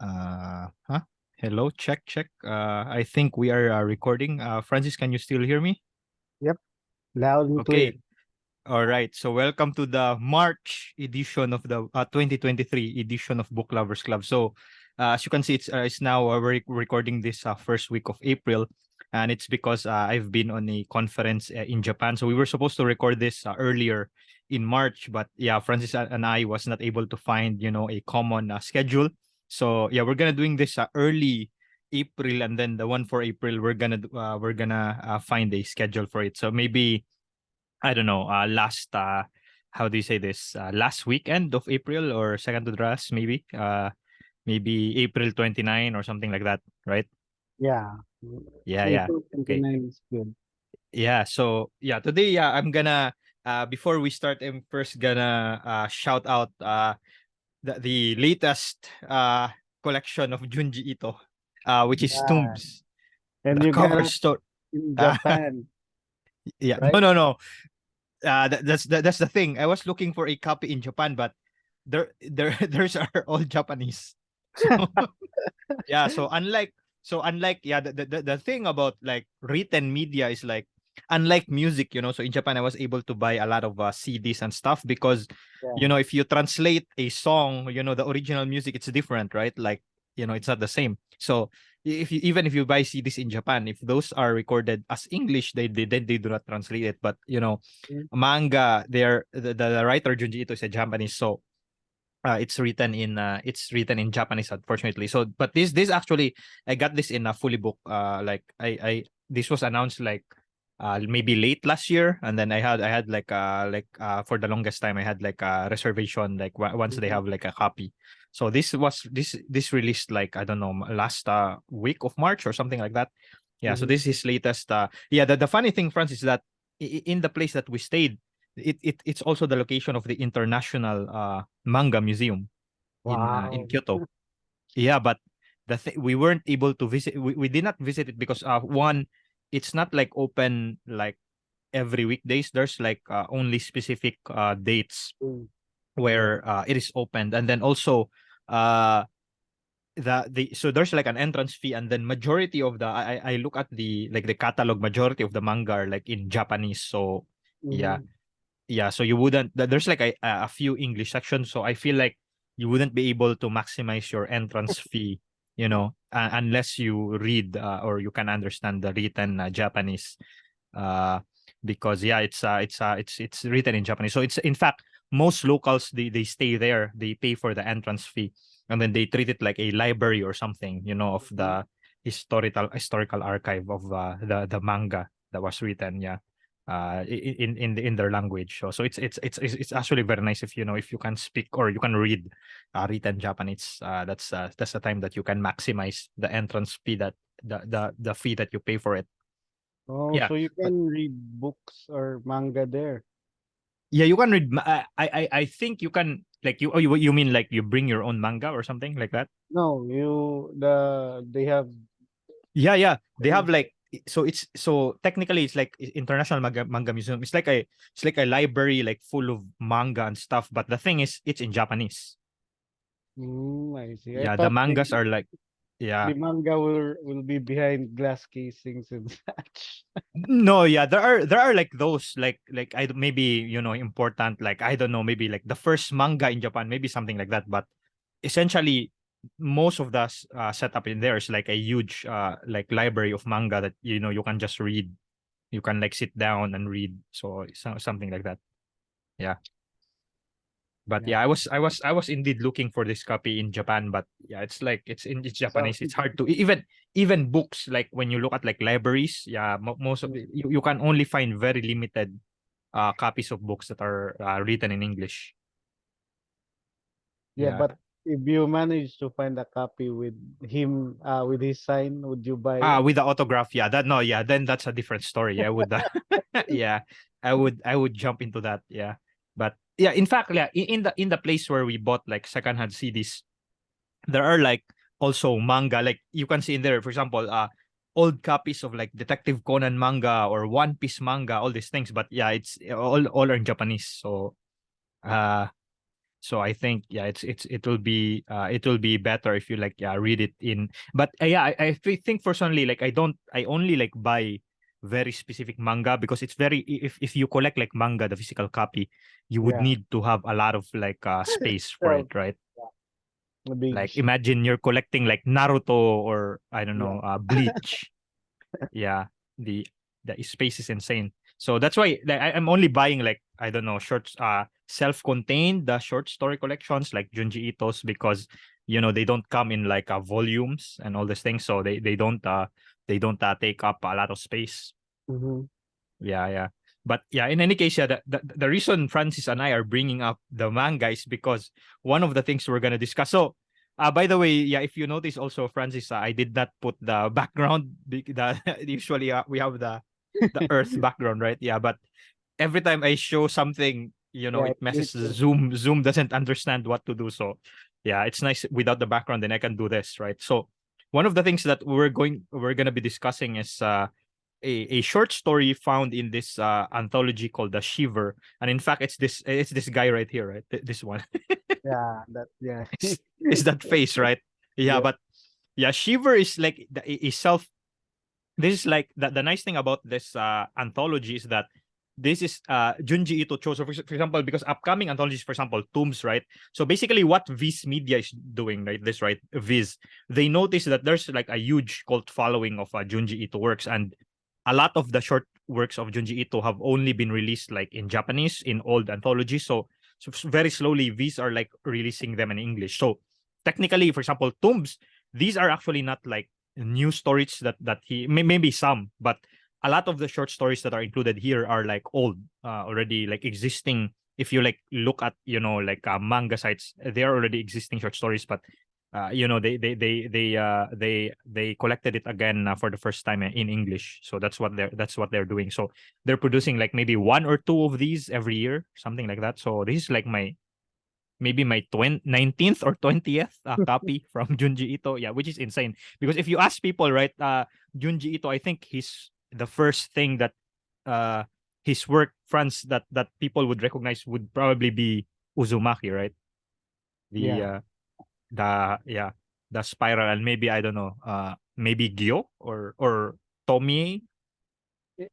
Huh? Hello, check, check. I think we are recording. Francis, can you still hear me? Yep, loud and clear. Okay. All right. So welcome to the March edition of the 2023 edition of Book Lovers Club. So as you can see, it's now we're recording this first week of April, and it's because I've been on a conference in Japan. So we were supposed to record this earlier in March, but yeah, Francis and I was not able to find a common schedule. So yeah, we're gonna doing this early April, and then the one for April we're gonna find a schedule for it. So maybe I don't know, last how do you say this? Last weekend of April or second to the last, maybe. Maybe April 29 or something like that, right? Yeah, Yeah, yeah. April Okay. 29 is good. Yeah, so yeah, today I'm gonna before we start, I'm first gonna shout out the latest collection of Junji Ito, which is Yeah, Tombs. and The you got cover it story. in Uh, Japan, yeah, no, right? no, no. That's the thing. I was looking for a copy in Japan, but there's are all Japanese. So yeah, so unlike yeah, the thing about like written media is like unlike music, so in Japan I was able to buy a lot of CDs and stuff because Yeah. if you translate a song, the original music, it's different, right? Like, it's not the same. So if you even if you buy CDs in Japan, if those are recorded as English, they do not translate it. But Mm. manga, the writer Junji Ito is a Japanese, so it's written in Japanese, unfortunately. So but this actually I got this in a fully book. Like I this was announced like maybe late last year, and then I had for the longest time I had like a reservation like once they Mhm. have like a copy. So this released like I don't know last week of March or something like that. Yeah, so Mhm. this is latest. Yeah, the funny thing, Francis, is that in the place that we stayed, it's also the location of the international manga museum in Wow. Kyoto. Yeah, but we weren't able to visit. We did not visit it because one, it's not like open like every weekdays. There's like only specific dates Mm. Yeah. where it is opened, and then also uh so there's like an entrance fee, and then majority of I look at the catalog, majority of the manga are like in Japanese. So yeah, Mhm. yeah, so you wouldn't there's like a few English sections, so I feel like you wouldn't be able to maximize your entrance fee, unless you read or you can understand the written Japanese, uh because yeah, it's written in Japanese. So it's in fact most locals, they stay there, they pay for the entrance fee, and then they treat it like a library or something, of Mhm. the historical archive of the manga that was written, yeah, in their language. So it's actually very nice if if you can speak or you can read written Japanese. That's the time that you can maximize the entrance fee, that the fee that you pay for it. Oh, Yeah, so you but can read books or manga there. yeah, you can read. I think you can, like, you mean like you bring your own manga or something like that? No, they have. Yeah, yeah. They have like, so technically it's like International Manga Museum. It's like a library like full of manga and stuff. But the thing is, it's in Japanese. I see. I Yeah, the thought mangas are like, the yeah. manga will be behind glass casings and such. No, yeah, there are like those like I maybe important, like I don't know, maybe like the first manga in Japan, maybe something like that. But essentially most of the setup in there is like a huge like library of manga that you can just read. You can like sit down and read. So something like that. Yeah. But Yeah. yeah, I was indeed looking for this copy in Japan, but yeah, it's So Japanese. It's hard to even books, like when you look at like libraries, yeah, most of it, you can only find very limited copies of books that are written in English. yeah, Yeah. but if you manage to find a copy with his sign, would you buy it? With the autograph, yeah, then that's a different story. I would, yeah, I would jump into that. Yeah, but yeah, in fact, yeah, in the place where we bought like secondhand CDs, there are like also manga. Like you can see in there, for example, old copies of like Detective Conan manga or One Piece manga, all these things. But yeah, it's all are in Japanese. Uh, So I think it will be better if you like read it in. But think personally, like I only like buy very specific manga because it's very if you collect like manga, the physical copy, you would Yeah. need to have a lot of like space for So it, right? a big Like imagine you're collecting like Naruto or I don't yeah. know, Bleach. Yeah, the the space is insane. So that's why like, I'm only buying like I don't know shorts, self-contained the short story collections like Junji Ito's because they don't come in like volumes and all these things, so they don't take up a lot of space. Mm-hmm. Yeah, yeah. But yeah, in any case, yeah, the reason Francis and I are bringing up the manga is because one of the things we're gonna discuss. So, by the way, yeah, if you notice also, Francis, I did not put the background. Usually we have the Earth background, right? Yeah, but every time I show something, Yeah, it it messes glitches. Zoom. Zoom doesn't understand what to do. So, yeah, it's nice without the background. Then I can do this, right? So, one of the things that we're gonna be discussing is a short story found in this anthology called The Shiver. And in fact, it's this guy right here, right? This one. Yeah, that yeah. Is that face, right? Yeah, Yeah. but yeah, Shiver is like a self. This is like the nice thing about this anthology is that this is Junji Ito chose. So for example, because upcoming anthologies, for example, Tombs, right? So basically, what Viz Media is doing, right? This, right? Viz, they notice that there's like a huge cult following of Junji Ito works, and a lot of the short works of Junji Ito have only been released like in Japanese in old anthologies. So very slowly, Viz are like releasing them in English. So technically, for example, Tombs, these are actually not like new stories that maybe some, but a lot of the short stories that are included here are like old, already like existing. If you like look at like manga sites, they are already existing short stories, but they collected it again for the first time in English. So that's what they're doing. So they're producing like maybe one or two of these every year, something like that. So this is like my maybe my 19th or 20th copy from Junji Ito. Yeah, which is insane. Because if you ask people, right, Junji Ito, I think he's the first thing that uh his work, France, that people would recognize would probably be Uzumaki, right? The Yeah. yeah, the spiral, and maybe I don't know, maybe Gyo or Tomie.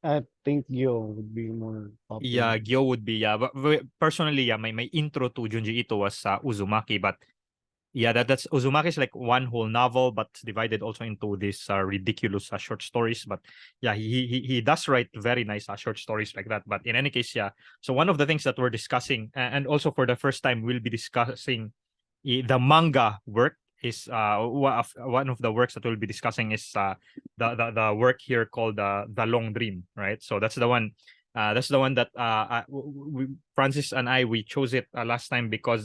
I think Yo would be more Yeah, popular. Gyo would be, yeah. But personally, yeah, my intro to Junji Ito was Uzumaki, but yeah, that's Uzumaki is like one whole novel, but divided also into these ridiculous short stories. But yeah, he does write very nice short stories like that. But in any case, yeah. So one of the things that we're discussing, and also for the first time, we'll be discussing the manga work is one of the works that we'll be discussing is the work here called the Long Dream, right? So that's the one. That's the one that Francis and we chose it last time because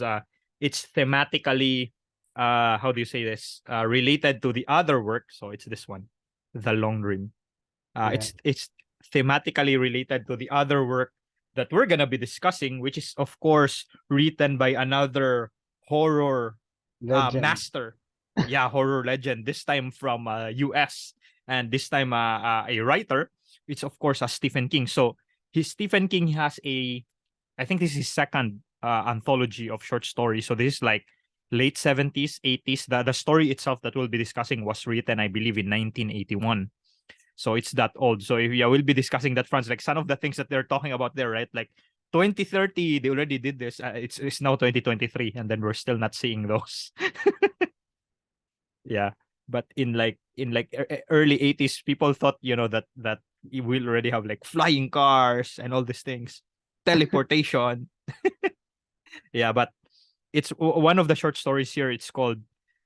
it's thematically how do you say this related to the other work. So it's this one, The Long Dream. Yeah. It's thematically related to the other work that we're gonna be discussing, which is of course written by another horror Legend. master. Yeah, horror legend. This time from US, and this time a writer. It's of course a Stephen King. So his Stephen King has I think this is his second anthology of short stories. So this is like late 70s, 80s. The story itself that we'll be discussing was written, I believe, in 1981. So it's that old. So if, yeah, we'll be discussing that, Franz. Like some of the things that they're talking about there, right? Like 2030, they already did this. It's now 2023, and then we're still not seeing those. Yeah, but in like early 80s, people thought that we'll already have like flying cars and all these things, teleportation. Yeah, but it's one of the short stories here. It's called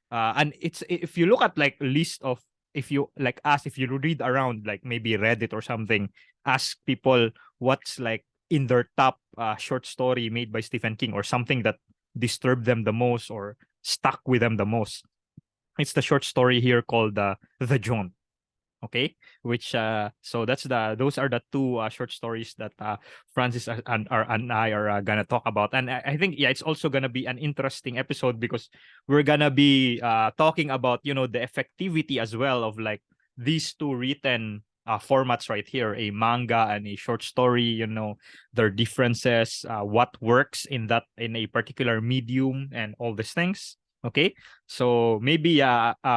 and it's if you look at like list of, if you like ask, if you read around like maybe Reddit or something, ask people what's like in their top short story made by Stephen King or something that disturbed them the most or stuck with them the most. It's the short story here called The Jaunt. Okay, which so that's those are the two short stories that Francis and I are gonna talk about. And I think, yeah, it's also gonna be an interesting episode because we're gonna be talking about the effectivity as well of like these two written formats right here, a manga and a short story, their differences, what works in a particular medium, and all these things. Okay, so maybe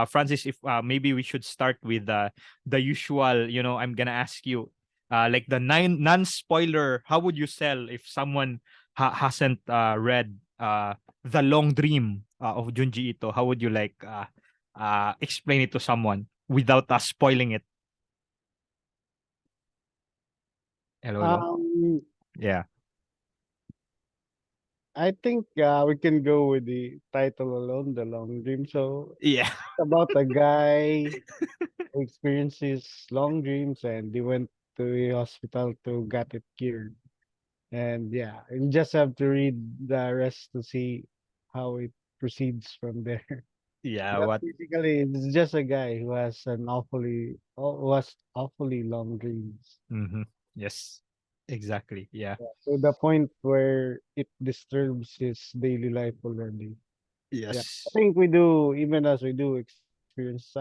Francis, if maybe we should start with the usual. I'm gonna ask you, like the non-spoiler. How would you sell if someone hasn't read the Long Dream of Junji Ito? How would you like explain it to someone without us spoiling it? Hello, hello. Um, Yeah. I think we can go with the title alone, The Long Dream. So Yeah. it's about a guy who experiences long dreams and they went to a hospital to get it cured. And yeah, you just have to read the rest to see how it proceeds from there. Yeah. But What? basically, it's just a guy who has who has awfully long dreams. Mm-hmm. Yes. Exactly. Yeah. To the point where it disturbs his daily life already. Yeah, I Yes. think we do, even as we do experience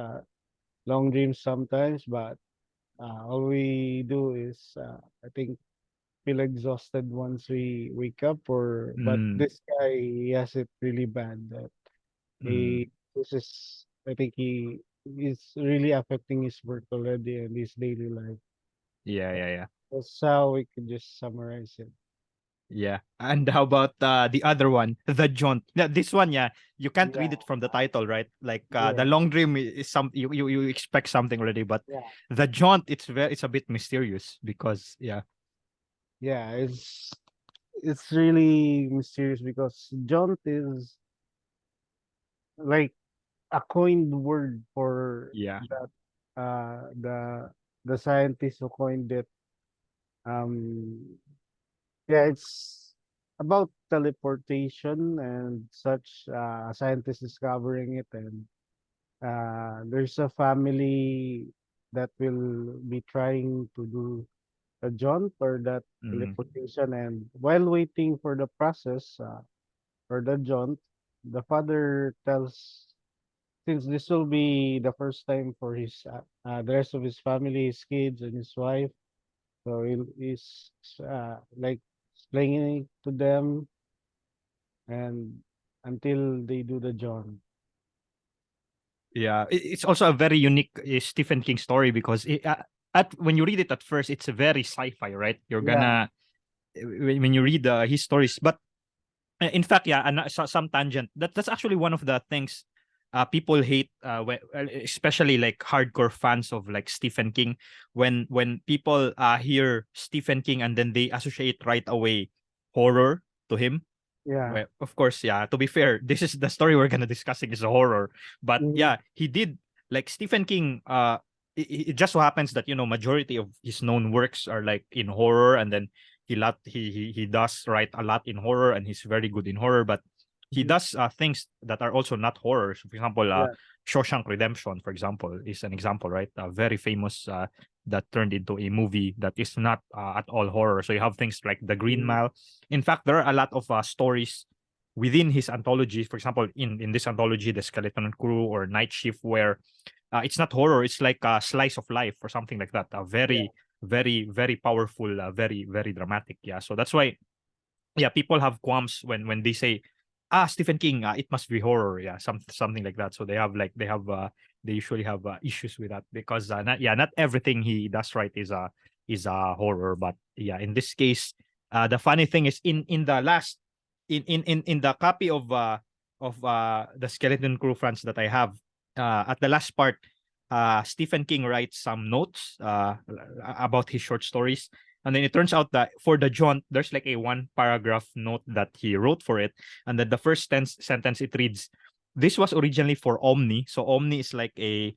long dreams sometimes, but all we do is, I think, feel exhausted once we wake up. Or but Mm, this guy, he has it really bad. That mm. this is, I think he is really affecting his work already and his daily life. Yeah. Yeah. Yeah. That's how we could just summarize it. Yeah. And how about the other one, the Jaunt? Yeah, this one, yeah, you can't Yeah, read it from the title, right? Like the yeah, Long Dream is some you expect something already, but yeah, the Jaunt, it's a bit mysterious because yeah. yeah. It's really mysterious because jaunt is like a coined word for Yeah. that uh the the scientist who coined it. Um yeah, it's about teleportation and such. Scientists discovering it, and there's a family that will be trying to do a jaunt or that Mm, teleportation, and while waiting for the process, for the jaunt, the father tells, since this will be the first time for the rest of his family, his kids and his wife, so he's like explaining it to them, and until they do the jaunt. yeah. It's also a very unique Stephen King story because at when you read it at first, it's a very sci-fi, right? You're Yeah, gonna when you read his stories, but in fact, yeah, and some tangent. That's actually one of the things people hate, especially like hardcore fans of like Stephen King, when people hear Stephen King and then they associate right away horror to him. yeah, Well, of course, yeah. To be fair, this is the story we're gonna discussing is a horror, but mhm, yeah, he did like Stephen King. It just so happens that majority of his known works are like in horror, and then he does write a lot in horror, and he's very good in horror. But he mhm, does things that are also not horror. So for example, yeah, Shawshank Redemption, for example, is an example, right? Very famous that turned into a movie that is not at all horror. So you have things like The Green mhm, Mile. In fact, there are a lot of stories within his anthology. For example, in this anthology, The Skeleton Crew or Night Shift, where it's not horror, it's like a slice of life or something like that. yeah, Very, very, very powerful, very, very dramatic. Yeah. So that's why, yeah, people have qualms when they say, Stephen King, it must be horror. Yeah, something like that. So they usually have issues with that because not everything he does right is horror. But yeah, in this case, the funny thing is in the last in the copy of the Skeleton Crew France that I have, at the last part, Stephen King writes some notes about his short stories, and then it turns out that for the Jaunt, there's like a one paragraph note that he wrote for it. And then the first sentence it reads, "This was originally for Omni." So Omni is like an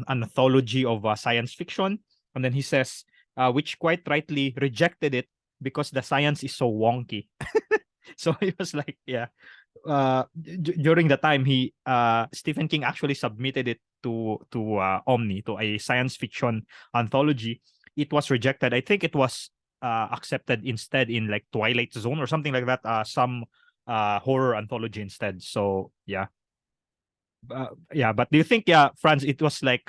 anthology of science fiction. And then he says, which quite rightly rejected it because the science is so wonky. So it was like, yeah. During the time he Stephen King actually submitted it to Omni, to a science fiction anthology. It was rejected. I think it was accepted instead in like Twilight Zone or something like that. Some horror anthology instead. So yeah, yeah. But do you think, yeah, Franz, it was like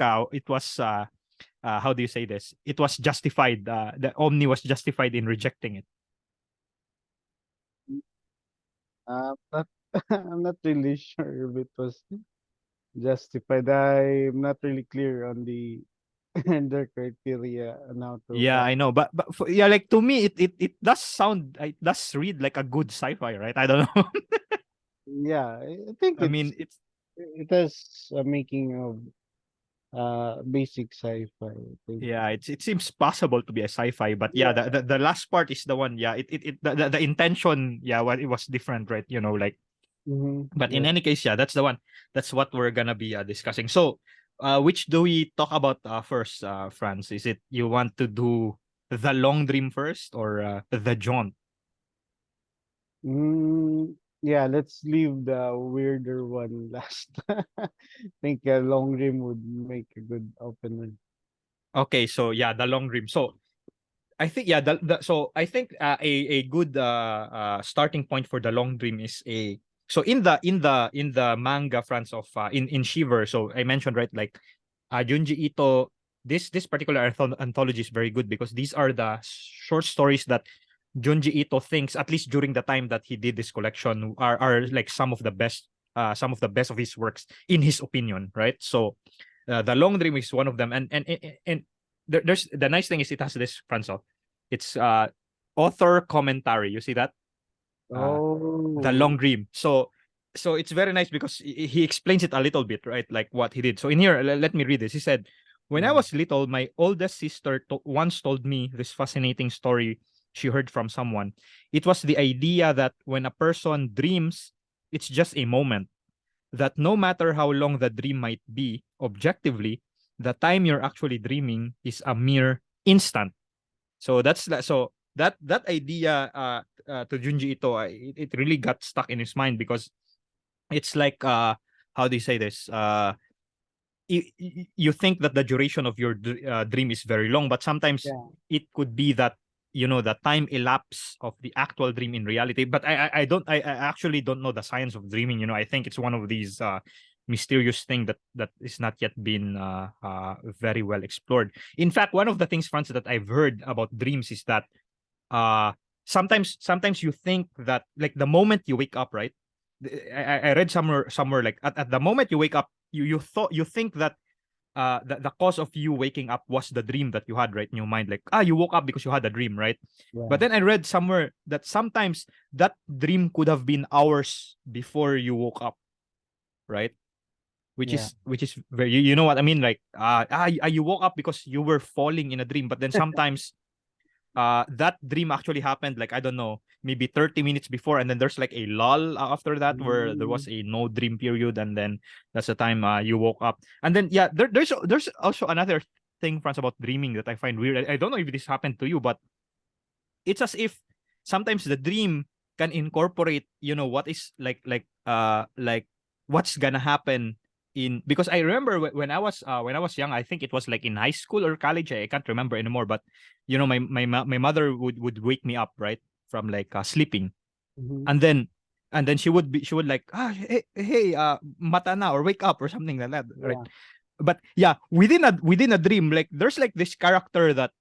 how do you say this? It was justified. The Omni was justified in rejecting it. Not I'm not really sure if it was justified. I'm not really clear on the the criteria on how to Yeah, I know, but yeah, like to me, it does sound, it does read like a good sci-fi, right? I don't know. yeah, I think I mean, it's it has a making of basic sci-fi, I think. yeah, it seems possible to be a sci-fi, but yeah, Yeah. the last part is the one. Yeah, the intention, yeah, what it was different, right? You know, like, Mm-hmm. but in Yes. any case, yeah, that's the one. That's what we're gonna be discussing. So, which do we talk about first, Franz? Is it you want to do the long dream first or the jaunt? Yeah, let's leave the weirder one last. I think a long rim would make a good opener. Okay, so yeah, the long dream. So I think yeah, so I think a good starting point for the long dream is a so in the manga France of in Shiver. So I mentioned right like Junji Ito. This particular anthology is very good because these are the short stories that Junji Ito thinks, at least during the time that he did this collection, are like some of the best of his works in his opinion, right? So the long dream is one of them, and there's the nice thing is it has this Franco. It's author commentary. You see that? Uh, the Oh, long dream. So it's very nice because he explains it a little bit, right? Like what he did. So in here, let me read this. He said, "When I yeah, was little, my oldest sister once told me this fascinating story she heard from someone. It was the idea that when a person dreams, it's just a moment. That no matter how long the dream might be, objectively, the time you're actually dreaming is a mere instant. So that idea to Junji Ito, it really got stuck in his mind because it's like how do you say this? You think that the duration of your dream is very long, but sometimes yeah, it could be that you know the time elapse of the actual dream in reality. But I actually don't know the science of dreaming. You know, I think it's one of these mysterious thing that is not yet been very well explored. In fact, one of the things, France, that I've heard about dreams is that uh sometimes you think that like the moment you wake up, right? I read somewhere like at the moment you wake up, you think that the cause of you waking up was the dream that you had right in your mind, like you woke up because you had a dream, right? yeah, But then I read somewhere that sometimes that dream could have been hours before you woke up, right? yeah, Which is very, you know what I mean, like you woke up because you were falling in a dream, but then sometimes that dream actually happened like I don't know, maybe 30 minutes before, and then there's like a lull after that where there mm, was a no dream period, and then that's the time you woke up. And then yeah, there's also another thing, France, about dreaming that I find weird. I don't know if this happened to you, but it's as if sometimes the dream can incorporate, you know, what is like what's gonna happen in, because I remember when I was young, I think it was like in high school or college, I can't remember anymore, but you know my mother would wake me up, right, from like sleeping, mm-hmm, and then she would like hey mata na, or wake up or something like that, right? yeah, But yeah, within a dream, like there's like this character that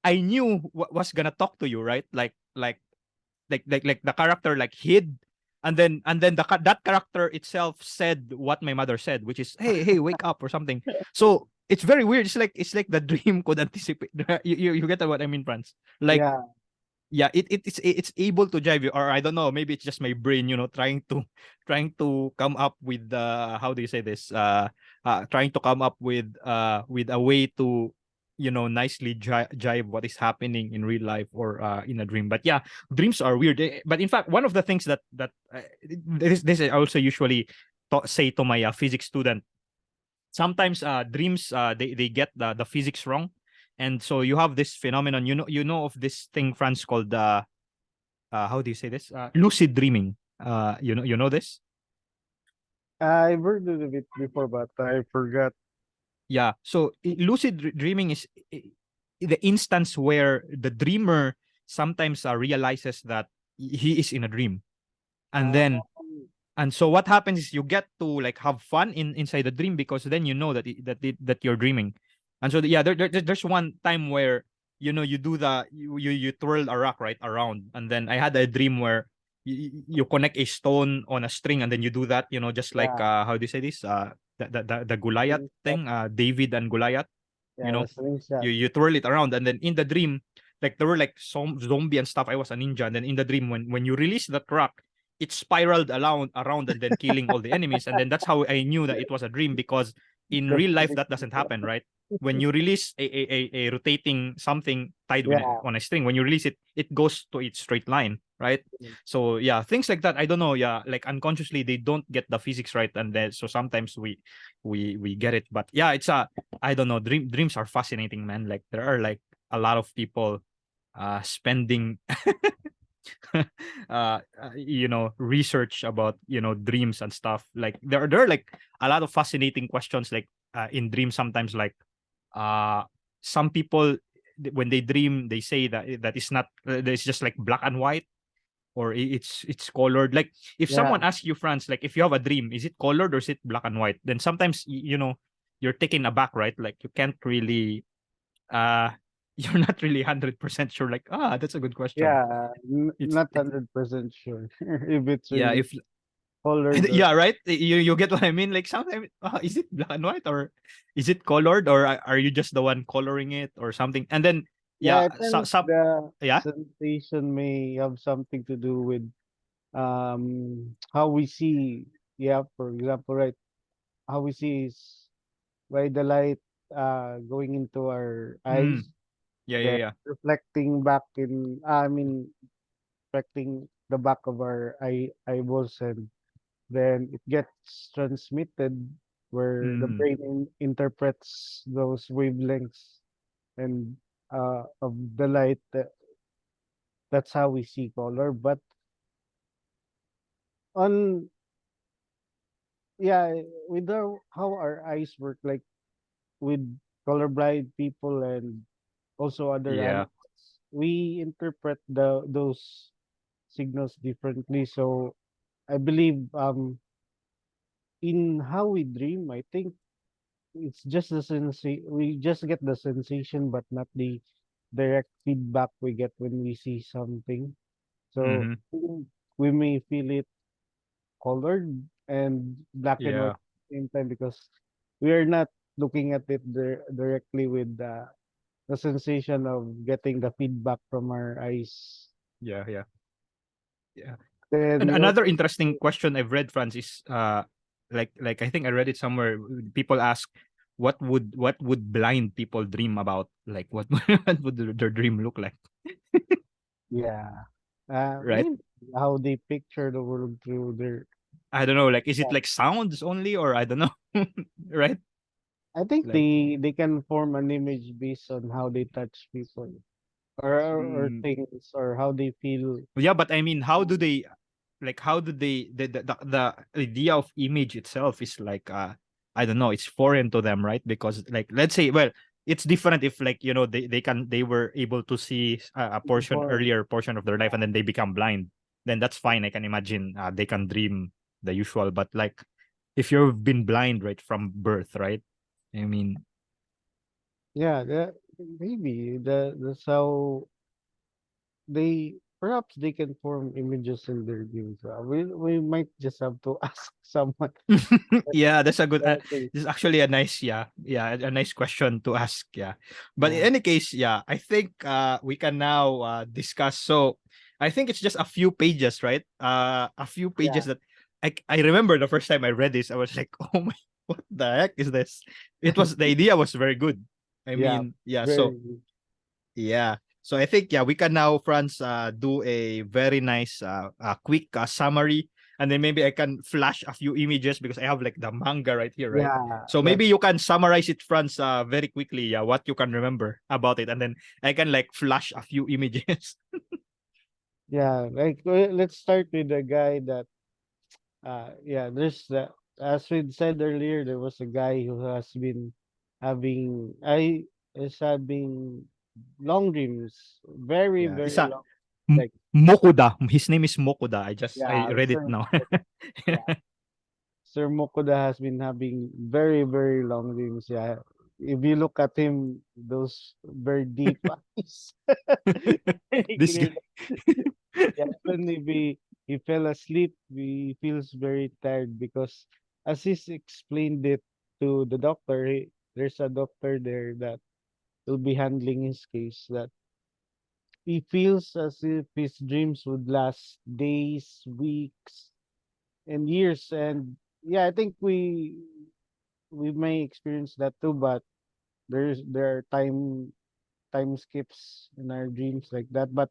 I knew was gonna talk to you, right? Like the character like hid, and then that character itself said what my mother said, which is hey wake up or something. So it's very weird. It's like the dream could anticipate. You get what I mean, Franz? Like yeah, yeah, it's able to drive you, or I don't know, maybe it's just my brain, you know, trying to come up with the, how do you say this, trying to come up with a way to, you know, nicely jive what is happening in real life or in a dream. But yeah, dreams are weird. But in fact, one of the things that this I also usually say to my physics student, sometimes dreams they get the physics wrong, and so you have this phenomenon, you know of this thing, France, called how do you say this, lucid dreaming. You know this. I've heard of it before, but I forgot. Yeah, so lucid dreaming is the instance where the dreamer sometimes realizes that he is in a dream, and Uh, then and so what happens is you get to like have fun inside the dream, because then you know that that you're dreaming. And so yeah, there's one time where you do you twirl a rock right around, and then I had a dream where you connect a stone on a string, and then you do that, just like Yeah, how do you say this? The Goliath slingshot. thing, David and Goliath, you Yeah, the know, slingshot. you twirl it around, and then in the dream, like there were like some zombie and stuff. I was a ninja, and then in the dream, when you release that rock, it spiraled around and then killing all the enemies, and then that's how I knew that it was a dream, because in The real life that doesn't slingshot. happen, right? When you release a rotating something tied Yeah. on a string, when you release it, it goes to its straight line, right? So yeah, things like that. I don't know. Yeah, like unconsciously they don't get the physics right, and then so sometimes we get it. But yeah, it's a I don't know. Dreams are fascinating, man. Like there are like a lot of people spending research about dreams and stuff. Like there are like a lot of fascinating questions, like in dreams sometimes, like uh some people, when they dream, they say that it's not it's just like black and white, or it's colored. Like if Yeah. someone asks you, France, like if you have a dream, is it colored or is it black and white? Then sometimes you're taken aback, right? Like you can't really uh you're not really 100% sure, like that's a good question. Yeah. it's Not 100% sure if it's yeah, really if colored or yeah, right, you get what I mean. Like sometimes is it black and white, or is it colored, or are you just the one coloring it or something? And then yeah, yeah, I think the yeah. sensation may have something to do with how we see, yeah, for example, right, how we see is by the light going into our Mm, eyes, yeah, yeah, then yeah. reflecting back in I mean reflecting the back of our eyeballs, and then it gets transmitted where the Mm, brain interprets those wavelengths and of the light. That's how we see color. But on yeah, with how our eyes work, like with colorblind people and also other yeah, animals, we interpret those signals differently. So I believe in how we dream, I think it's just the we just get the sensation, but not the direct feedback we get when we see something. So mm-hmm, we may feel it colored and black and white yeah, at the same time because we are not looking at it directly with the sensation of getting the feedback from our eyes. yeah, yeah, yeah. Then And we another also interesting question I've read, France, is like I think I read it somewhere. People ask, what would blind people dream about? Like what what would their dream look like? yeah, Right? maybe how they picture the world through their. I don't know. Like, is it like sounds only, or I don't know? Right? I think Like, they can form an image based on how they touch people or mm, things or how they feel. yeah, but I mean, how do Um, they like? How do they the idea of image itself is like I don't know. It's foreign to them, right? Because like let's say, well, it's different if like they were able to see a portion before, earlier portion of their life, and then they become blind. Then that's fine. I can imagine they can dream the usual. But like if you've been blind right from birth, right? I mean, yeah, maybe that's how they perhaps they can form images in their dreams. We might just have to ask someone. yeah, that's a good. I think, This is actually a nice, yeah, a nice question to ask. Yeah, but in yeah, any case, yeah, I think we can now discuss. So I think it's just a few pages, right? A few pages yeah, that I remember the first time I read this, I was like, oh my, what the heck is this? It was the idea was very good. I yeah, mean, yeah, so very good. yeah. So I think yeah, we can now, Franz, do a very nice quick summary, and then maybe I can flash a few images because I have like the manga right here, right? Yeah, So maybe you can summarize it, Franz, very quickly, yeah, what you can remember about it, and then I can like flash a few images. yeah. Like let's start with the guy that yeah. There's the as we said earlier, there was a guy who has been having I is having long dreams, very Yeah, it's very a long. Like Mokuda. His name is Mokuda. I yeah, read it Sir now. Mokoda. Yeah, Sir Mokoda has been having very very long dreams. Yeah, if you look at him, those very deep eyes, very This clear. guy. Yeah, even if he fell asleep, he feels very tired because as he's explained it to the doctor, there's a doctor there that will be handling his case, that he feels as if his dreams would last days, weeks, and years. And yeah, I think we may experience that too, but there are time skips in our dreams like that. But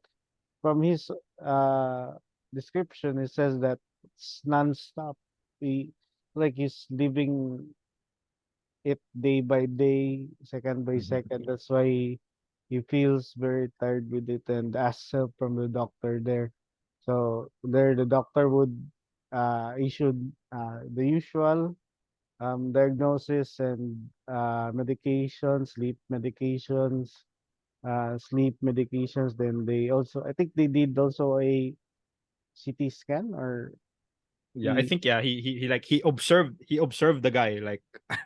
from his uh description, it says that it's nonstop. He like he's living it day by day, second by Mhm. second. That's why he feels very tired with it and asks help from the doctor there. So there, the doctor would issue the usual diagnosis and sleep medications. Then they also, I think they did also a CT scan or Yeah, I he, think yeah, he like he observed the guy like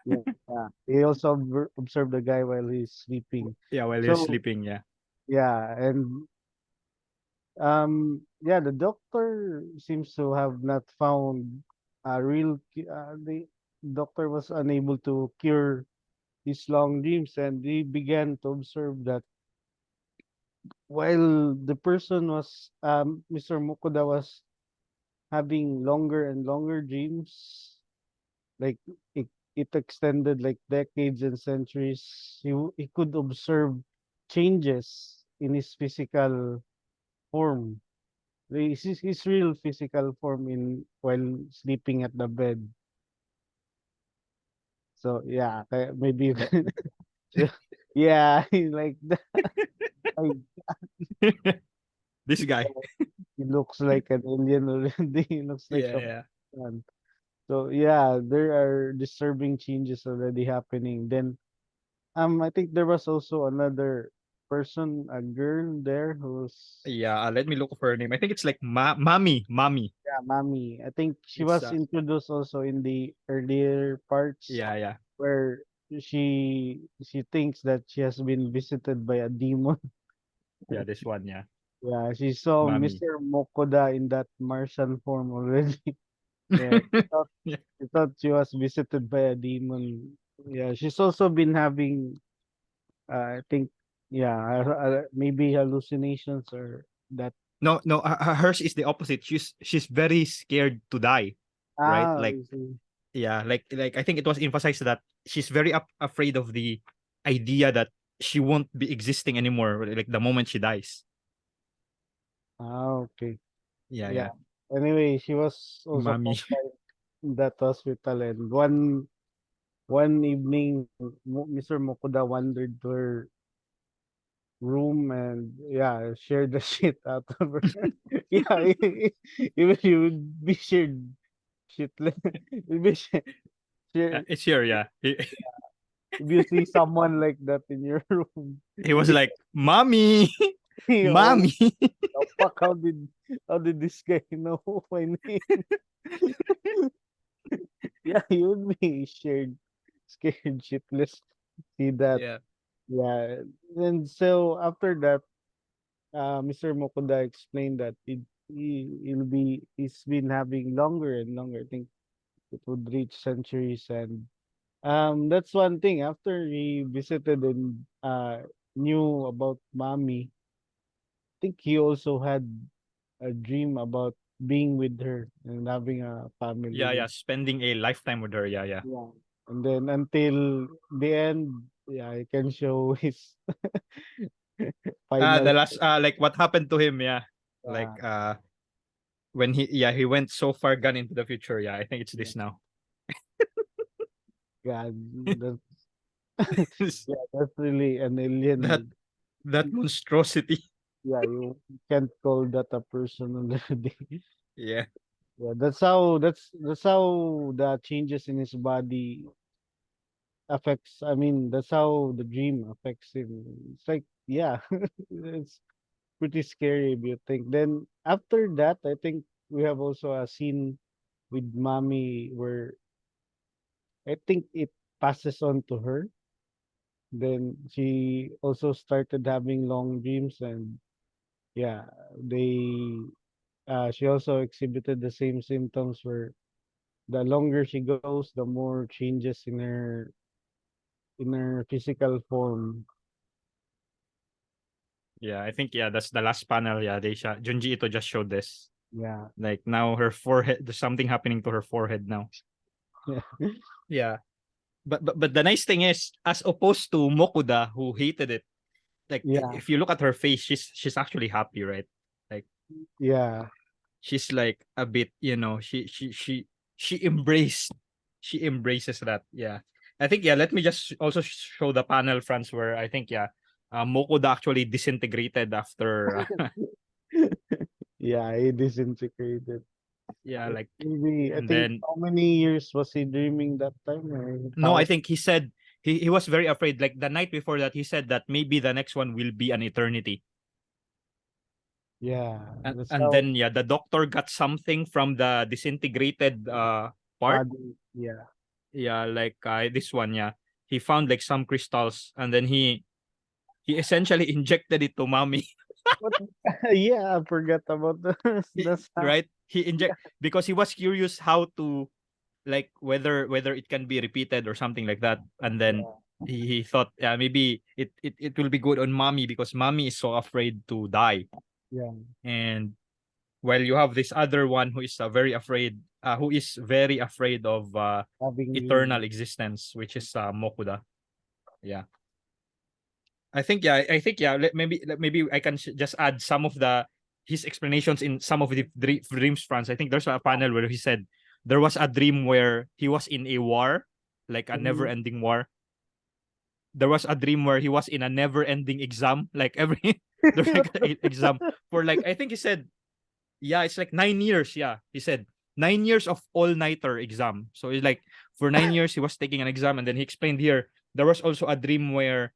yeah, yeah. He also observed the guy while he's sleeping. yeah, while he's So sleeping, yeah. yeah, and yeah, the doctor seems to have not found a the doctor was unable to cure his long dreams, and he began to observe that while the person was Mr. Mukoda was having longer and longer dreams, like it, it extended like decades and centuries. He could observe changes in his physical form, his real physical form in while sleeping at the bed. So yeah, maybe you That can, yeah, he's like that. Like, this guy. he looks like an alien already. He looks like Yeah, a yeah. man. So yeah, there are disturbing changes already happening. Then I think there was also another person, a girl there who's Yeah, let me look for her name. I think it's like Mami. yeah, Mami. I think she It's was introduced also in the earlier parts yeah, yeah. where she thinks that she has been visited by a demon. Yeah, this one, yeah. Yeah, she saw Mami. Mr. Mokoda in that Martian form already. Yeah, Yeah. she thought she was visited by a demon. Yeah, she's also been having, I think, yeah, maybe hallucinations or that. No, no, hers is the opposite. She's very scared to die, right? Ah, Like I see. yeah, like I think it was emphasized that she's very afraid of the idea that she won't be existing anymore like the moment she dies. Ah, okay. Yeah, Yeah. yeah. Anyway, she was also Mami. confined in that hospital, and one evening, Mr. Mokoda wandered to her room and yeah, shared the shit out of her. Yeah, even you would be shared shitless. You'd be share, It's here, yeah. if you see someone like that in your room, He was like, "Mommy, oh, mommy." the fuck, how did this guy know my name? Yeah, you would be scared shitless. See that? Yeah, Yeah. And so after that, Mr. Mokoda explained that he's been having longer and longer. I think it would reach centuries, and that's one thing. After he visited and knew about mommy, I think he also had a dream about being with her and having a family yeah, yeah. with. Spending a lifetime with her. Yeah, yeah. Yeah. And then until the end, yeah, I can show his The final. last like what happened to him, yeah. Like uh, when he went so far gone into the future. Yeah, I think it's yeah, this now. God, that's yeah, that's really an that alien. that monstrosity. Yeah, you can't call that a person already. Yeah. Yeah, that's how the changes in his body affects. I mean, that's how the dream affects him. It's like, yeah, it's pretty scary if you think. Then after that, I think we have also a scene with mommy where I think it passes on to her. Then she also started having long dreams, and yeah, they she also exhibited the same symptoms where the longer she goes, the more changes in her physical form. Yeah, I think that's the last panel. Yeah, Junji Ito just showed this. Yeah. Like now her forehead, there's something happening to her forehead now. Yeah. Yeah. But the nice thing is, as opposed to Mokuda who hated it, like Yeah. if you look at her face, she's actually happy, right? Like Yeah. she's like a bit, she embraced she embraces that. Yeah. I think let me just also show the panel, France, where I think Mokuda actually disintegrated after Yeah, he disintegrated. yeah, like Maybe I and think then how many years was he dreaming that time? Or no, I thousands? think he said he was very afraid. Like the night before that, he said that maybe the next one will be an eternity. Yeah, And, that's and how then the doctor got something from the disintegrated part. body. Yeah. Yeah, like this one, yeah. He found like some crystals and then he essentially injected it to mommy. What? Yeah, I forgot about the sound. Right? He Yeah. inject because he was curious how to like whether it can be repeated or something like that. And then Yeah. he thought maybe it will be good on mommy because mommy is so afraid to die. Yeah. And while you have this other one who is very afraid of Having eternal dreams. existence, which is Mokuda. Yeah. I think maybe I can just add some of the his explanations in some of the dreams, France. I think there's a panel where he said there was a dream where he was in a war, like a Mhm. never-ending war. There was a dream where he was in a never-ending exam, like every there's like an exam for like I think he said it's like 9 years. Yeah, he said 9 years of all-nighter exam. So it's like for 9 years he was taking an exam, and then he explained here there was also a dream where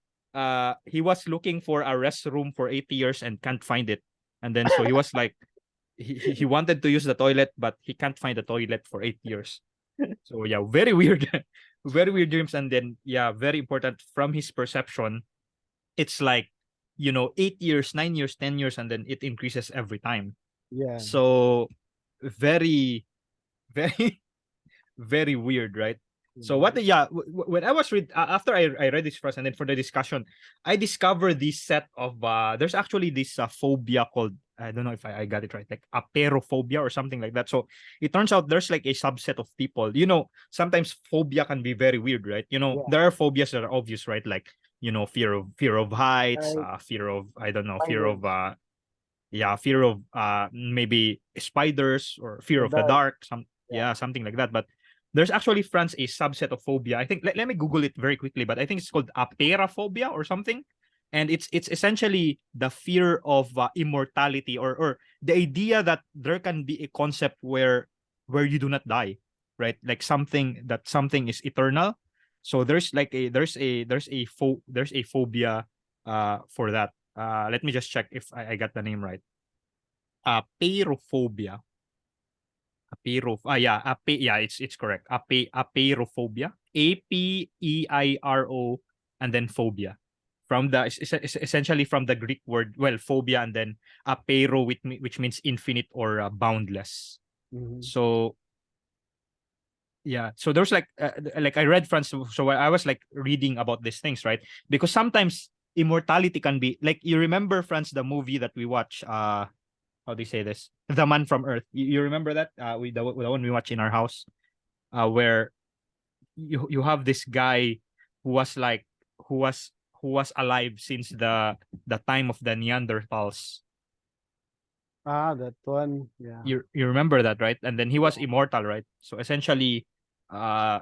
he was looking for a restroom for 8 years and can't find it, and then so he was like he wanted to use the toilet but he can't find the toilet for 8 years. So yeah, very weird, very weird dreams, and then very important from his perception. It's like 8 years, 9 years, 10 years, and then it increases every time. Yeah. So very, very, very weird, right? So Yeah. what? When I was after I read this first, and then for the discussion, I discovered this set of there's actually this phobia called I don't know if I got it right, like aperophobia or something like that. So it turns out there's like a subset of people. Sometimes phobia can be very weird, right? Yeah. There are phobias that are obvious, right? Like fear of heights, Like fear of I don't know, fear of spiders. fear of maybe spiders or fear The of the dark. dark, Yeah. something like that. But there's actually, France, a subset of phobia. I think let me google it very quickly, but I think it's called apeirophobia or something. And it's essentially the fear of immortality, or the idea that there can be a concept where you do not die, right? Like something is eternal. So there's like there's a phobia for that. Let me just check if I got the name right. Apeirophobia. It's correct. Apeirophobia. Apeiro, and then phobia. From the essentially from the Greek word, well, phobia, and then apeiro, which means infinite or boundless. Mm-hmm. So so there's like I read, France. So I was like reading about these things, right? Because sometimes immortality can be like, you remember, France, the movie that we watch, how do you say this, The Man from Earth. You remember that, the one we watch in our house, where you have this guy who was like who was alive since the time of the Neanderthals. Ah, that one. Yeah. You remember that, right? And then he was Yeah. immortal, right? So essentially, uh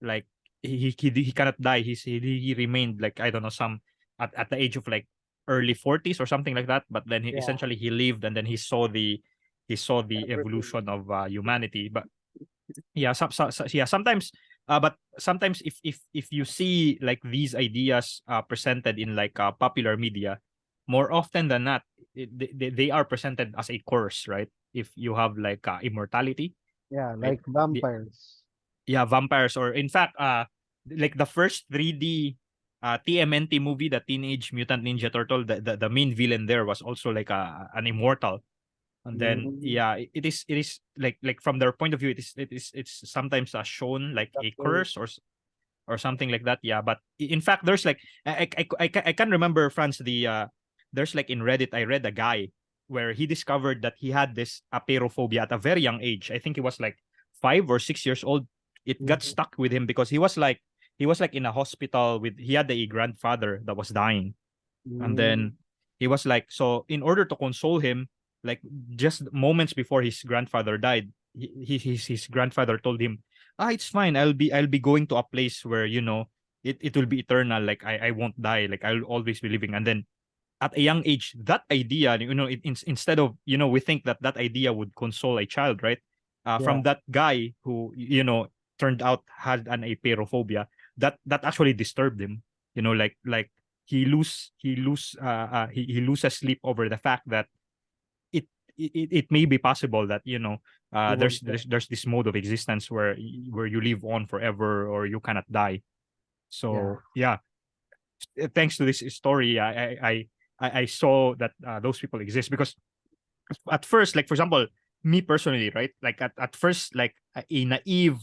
like he cannot die. He remained, like, I don't know, some at the age of like early 40s or something like that. But then Yeah. he lived, and then he saw the Everything. evolution of humanity. But sometimes, but sometimes if you see like these ideas presented in like popular media, more often than not, they are presented as a curse, right? If you have like immortality, Yeah, right? like vampires. Vampires, or in fact like the first 3D TMNT movie, the Teenage Mutant Ninja Turtle, the main villain there was also like an immortal. And then Mm, yeah, it is like from their point of view, it's sometimes shown like that a way. curse or something like that. Yeah, but in fact, there's like I can't remember, France. There's like in Reddit, I read a guy where he discovered that he had this aperophobia at a very young age. I think he was like 5 or 6 years old. It got Mhm. stuck with him because he was like in a hospital with he had a grandfather that was dying, and Mm, then he was like, so in order to console him, like just moments before his grandfather died, his grandfather told him, it's fine. I'll be going to a place where it will be eternal. Like I won't die. Like I'll always be living. And then at a young age, that idea, instead of, we think that that idea would console a child, right? yeah, From that guy who, turned out had an aperophobia, that actually disturbed him. Like he loses sleep over the fact that it it may be possible that, you there's, want that. there's there's this mode of existence where you live on forever or you cannot die. Yeah, So yeah, thanks to this story, I saw that those people exist. Because at first, like for example, me personally, right? Like at first, like a naive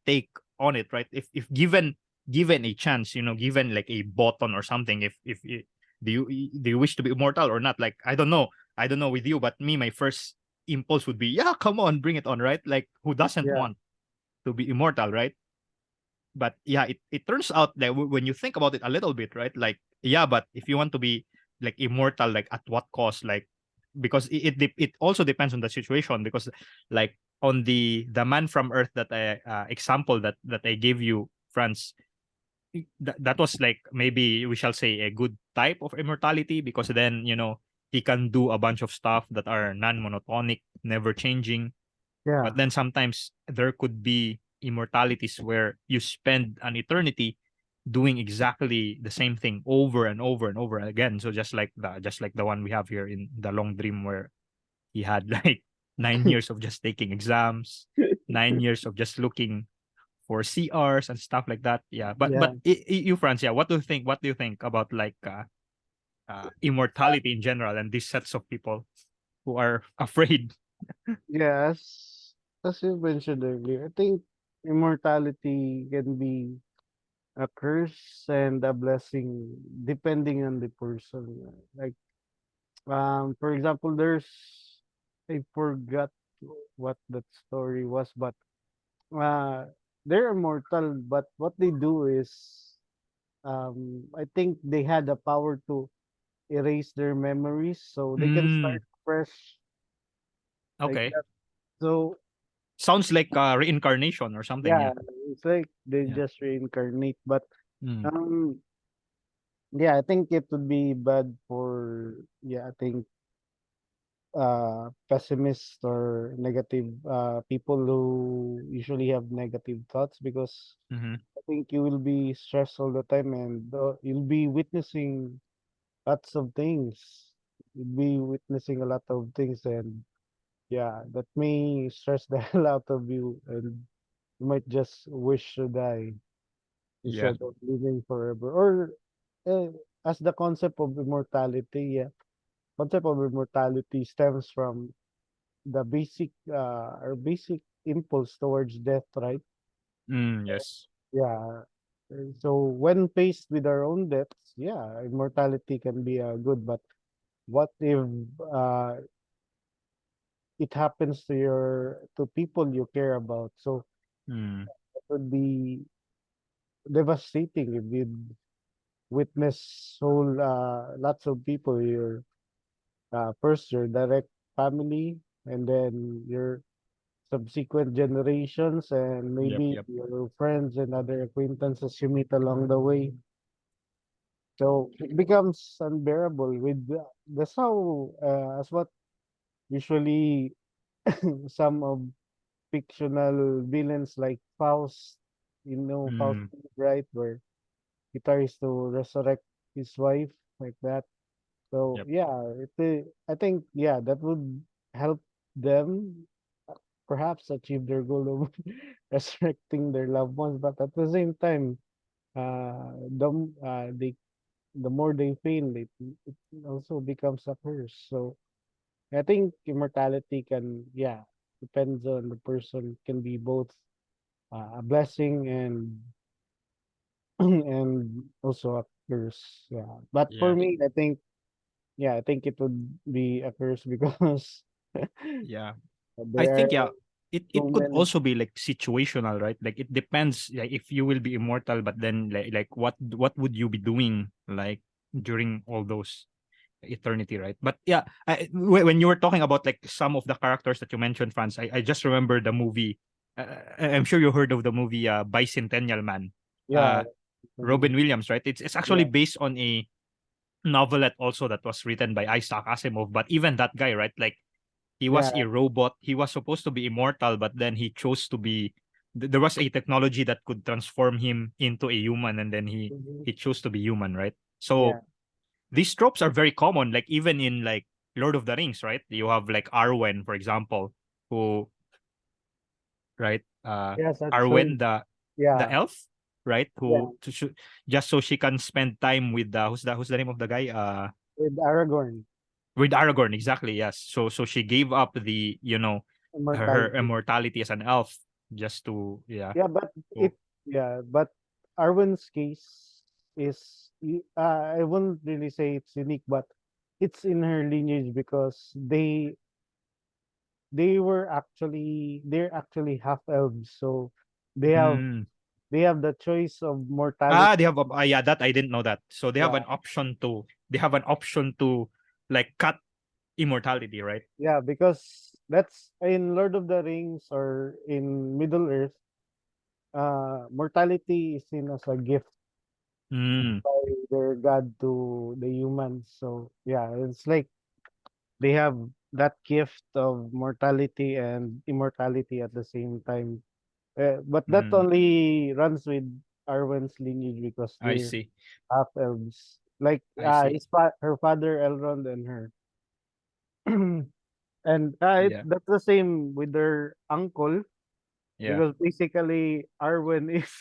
take on it, right? If given a chance, given like a button or something, do you wish to be immortal or not? Like I don't know with you, but me, my first impulse would be, yeah, come on, bring it on, right? Like who doesn't yeah, want to be immortal, right? But yeah, it turns out that when you think about it a little bit, right? Like, yeah, but if you want to be like immortal, like at what cost? Like, because it also depends on the situation. Because like on the man from Earth that I example that I gave you, France, that was like, maybe we shall say, a good type of immortality, because then he can do a bunch of stuff that are non-monotonic, never changing. yeah, But then sometimes there could be immortalities where you spend an eternity doing exactly the same thing over and over and over again. So just like the one we have here in the Long Dream, where he had like 9 years of just taking exams, 9 years of just looking for CRs and stuff like that. Yeah, but yeah, you, France, yeah, what do you think about like immortality in general and these sets of people who are afraid? yeah. As you mentioned earlier, I think immortality can be a curse and a blessing depending on the person. Like, for example, I forgot what that story was, but uh, they're immortal. But what they do is, I think they had the power to erase their memories, so they can Mm, start fresh like okay. that. So Sounds like reincarnation or something. yeah, Yeah. it's like they Yeah. just reincarnate. But Mm. um, yeah, I think it would be bad for, yeah, I think pessimists or negative people who usually have negative thoughts, because Mm-hmm. I think you will be stressed all the time, and you'll be witnessing lots of things. You'll be witnessing a lot of things, and yeah, that may stress the hell out of you, and you might just wish to die Yeah. instead of living forever. Or uh, as the concept of immortality, yeah, concept of immortality stems from the basic or basic impulse towards death, right? Yes. Yeah. So when faced with our own deaths, yeah, immortality can be good, but what if uh it happens to people you care about? So Mm. it would be devastating if you witness whole lots of people, your first your direct family, and then your subsequent generations, and Yep. maybe Yep. your friends and other acquaintances you meet along the way. So it becomes unbearable that's how as what usually some of fictional villains like Faust, Faust, Mm. right, where he tries to resurrect his wife like that. So Yep. yeah, I think, yeah, that would help them perhaps achieve their goal of resurrecting their loved ones, but at the same time, the more they fail, it also becomes a curse. So I think immortality can, yeah, depends on the person, can be both a blessing and and also a curse. Yeah. But for Yeah. me, I think, yeah, I think it would be a curse because Yeah. I there are think yeah, it too could many. also be like situational, right? Like it depends like if you will be immortal, but then like what would you be doing like during all those eternity, right? But yeah, when you were talking about like some of the characters that you mentioned, France, I just remember the movie. I'm sure you heard of the movie Bicentennial Man. Yeah. Uh, Robin Williams, right? It's actually Yeah. based on a novelette also that was written by Isaac Asimov. But even that guy, right? Like he was Yeah. a robot. He was supposed to be immortal, but then he chose to be. There was a technology that could transform him into a human, and then Mhm. he chose to be human, right? Yeah. So these tropes are very common. Like even in like Lord of the Rings, right? You have like Arwen, for example, who right, Yes, that's true. Arwen the Yeah. elf, right? Yeah. Just so she can spend time with who's the name of the guy? With Aragorn, With Aragorn, exactly. Yes. So she gave up the her immortality. immortality as an elf just to Yeah, but to but Arwen's case is, I wouldn't really say it's unique, but it's in her lineage because they're actually half elves, so they have mm. they have the choice of mortality. They have yeah, that I didn't know that. So Yeah, they have an option to like cut immortality, right? yeah, because that's in Lord of the Rings or in Middle Earth. Mortality is seen as a gift Mm, by their god to the humans. So yeah, it's like they have that gift of mortality and immortality at the same time. But that mm, only runs with Arwen's lineage because I they're see. half elves. Like I see. her father Elrond and her. And Yeah. that's the same with their uncle Yeah. because basically Arwen is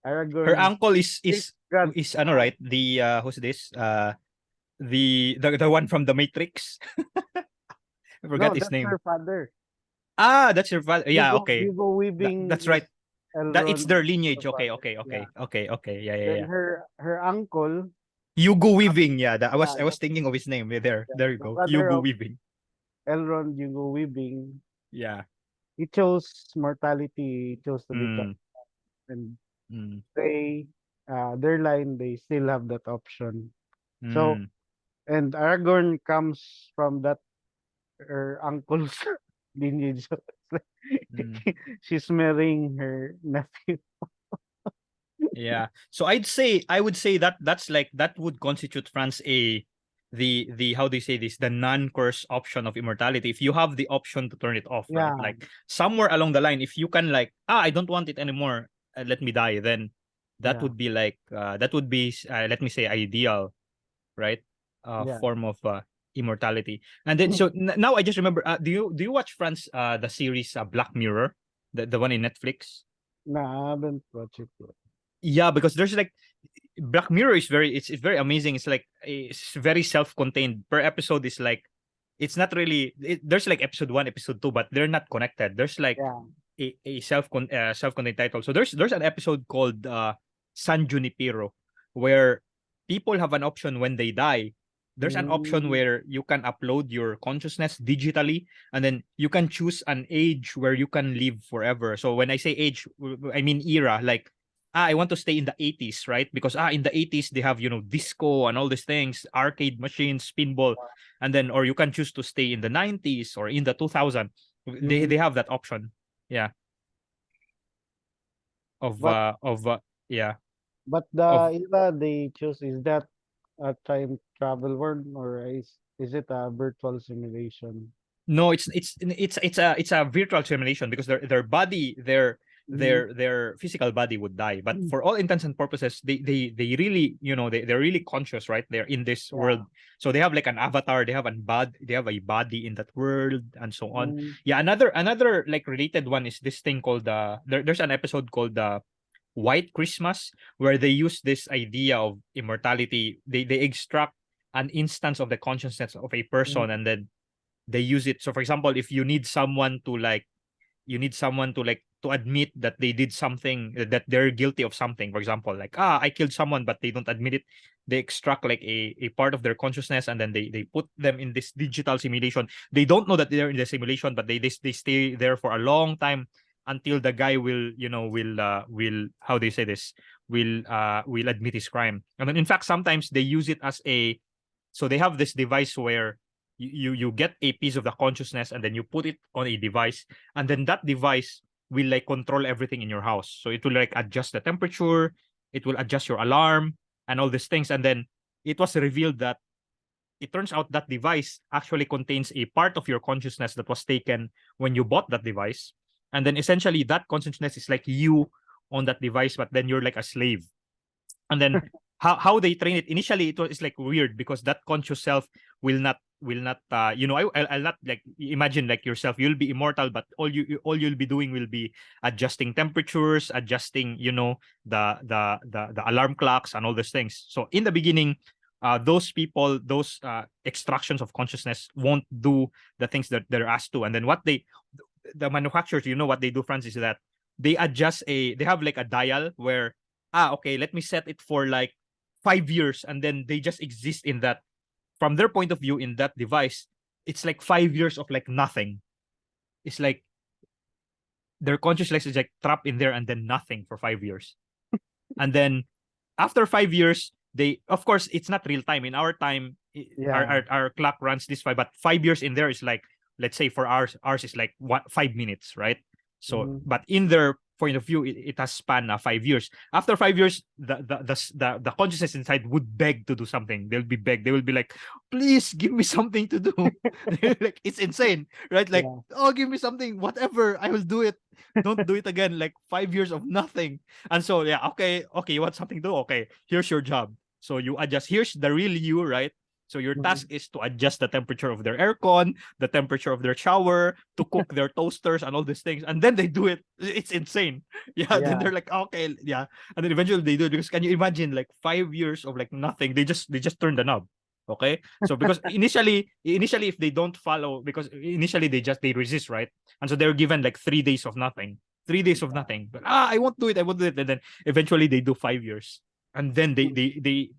Her Aragorn's uncle great grandson. is ano, right? The who's this? The one from the Matrix. I No, forgot his that's name. her father. Ah, that's your father. Yeah, okay. Hugo Weaving That's is right. That it's their Elrond's lineage. Okay, father. okay, Yeah. okay, okay, okay. Yeah, yeah, Then yeah. her uncle, Hugo Weaving. Yeah, that, yeah, I was thinking of his name. Yeah, there you the go. father Hugo of Weaving. Elrond, Hugo Weaving, Yeah. he chose mortality, he chose to become, Mm, and mm, they, their line, they still have that option. So, mm, and Aragorn comes from that, her uncle's lineage. So it's mm. like she's marrying her nephew. Yeah. So I would say that that's like that would constitute France a the how do you say this, the non-curse option of immortality if you have the option to turn it off, right? Yeah, Like somewhere along the line, if you can like I don't want it anymore, let me die, then that yeah, would be like that would be let me say ideal, right? yeah. Form of immortality. And then so now I just remember, do you watch France the series Black Mirror, the one in Netflix? Nah, I haven't watched it yet. Yeah, because there's like Black Mirror is it's very amazing. It's like it's very self-contained. Per episode is like it's not really there's like episode 1, episode 2, but they're not connected. There's like Yeah. a self-contained title. So there's an episode called San Junipero where people have an option when they die. There's an option Mm, where you can upload your consciousness digitally, and then you can choose an age where you can live forever. So when I say age, I mean era. Like I want to stay in the 80s, right? Because in the 80s they have, disco and all these things, arcade machines, pinball, and then or you can choose to stay in the 90s or in the 2000. mhm. They have that option. Yeah. But Of yeah, of the era they choose, is that a time travel world or is it a virtual simulation? no, it's a virtual simulation because their body, Mhm. their physical body would die, but for all intents and purposes they really, they're really conscious, right? They're in this Yeah. world. So they have like an avatar, they have a body in that world and so on. Mm, Yeah, another like related one is this thing called there's an episode called White Christmas, where they use this idea of immortality. They extract an instance of the consciousness of a person, Mhm. and then they use it. So for example, if you need someone to like, to admit that they did something, that they're guilty of something, for example, like, I killed someone, but they don't admit it. They extract like a part of their consciousness, and then they put them in this digital simulation. They don't know that they're in the simulation, but they stay there for a long time until the guy will, will, how do you say this, will admit his crime. And then in fact sometimes they use it as a, so they have this device where you get a piece of the consciousness, and then you put it on a device, and then that device will like control everything in your house. So it will like adjust the temperature, it will adjust your alarm, and all these things. And then it was revealed that it turns out that device actually contains a part of your consciousness that was taken when you bought that device. And then essentially that consciousness is like you on that device, but then you're like a slave. And then how they train it initially, it's like weird, because that conscious self will not I'll not like imagine like yourself, you'll be immortal, but all you'll be doing will be adjusting temperatures, adjusting, the alarm clocks and all those things. So in the beginning, those people, those extractions of consciousness won't do the things that they're asked to. And then the manufacturers, what they do, Francis, is that they have like a dial where, okay, let me set it for like 5 years, and then they just exist in that. From their point of view, in that device, it's like 5 years of like nothing. It's like their consciousness is like trapped in there, and then nothing for 5 years. And then after 5 years, they, of course, it's not real time. In our time, Yeah. our clock runs this 5, but 5 years in there is like, let's say for ours is like 5 minutes, right? So Mhm. but in their point of view, it has span 5 years. After 5 years, the consciousness inside would beg to do something. They will be like, please give me something to do. Like, it's insane, right? Like, Yeah. oh, give me something, whatever, I will do it. Don't do it again. Like 5 years of nothing. And so, yeah, okay, you want something to do? Okay, here's your job. So you adjust. Here's the real you, right? So your task Mhm. is to adjust the temperature of their aircon, the temperature of their shower, to cook their toasters and all these things. And then they do it. It's insane. Yeah. Then Yeah. they're like, okay, yeah. And then eventually they do it, because can you imagine like 5 years of like nothing? They just turn the knob. Okay. So because initially if they don't follow, because initially they resist, right? And so they're given like 3 days of nothing. 3 days of Yeah. nothing. But I won't do it. I won't do it. And then eventually they do 5 years. And then the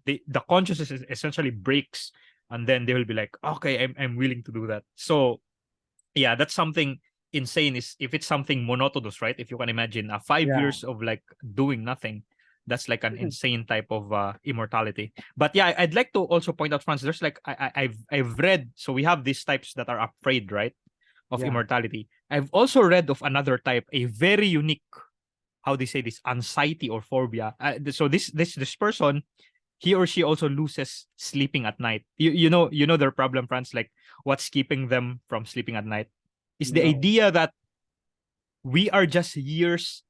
consciousness essentially breaks, and then they will be like, okay, I'm willing to do that. So yeah, that's something insane. Is if it's something monotonous, right? If you can imagine 5 years of like doing nothing, that's like an Yeah. insane type of immortality. But yeah, I'd like to also point out, France, there's like I've read, so we have these types that are afraid, right, of Yeah. immortality. I've also read of another type, a very unique, how they say this, anxiety or phobia. So this person, he or she also loses sleeping at night. You know their problem, France. Like, what's keeping them from sleeping at night is the No. idea that we are just years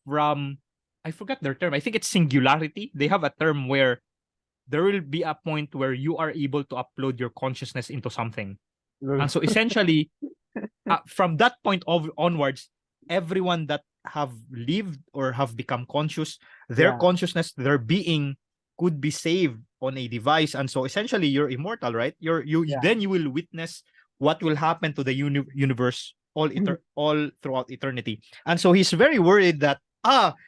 from, I forgot their term. I think it's singularity. They have a term where there will be a point where you are able to upload your consciousness into something. Lol. And so essentially, from that point onwards, everyone that have lived or have become conscious, their Yeah. consciousness, their being could be saved on a device. And so essentially you're immortal, right? Yeah. Then you will witness what will happen to the universe all throughout eternity. And so he's very worried that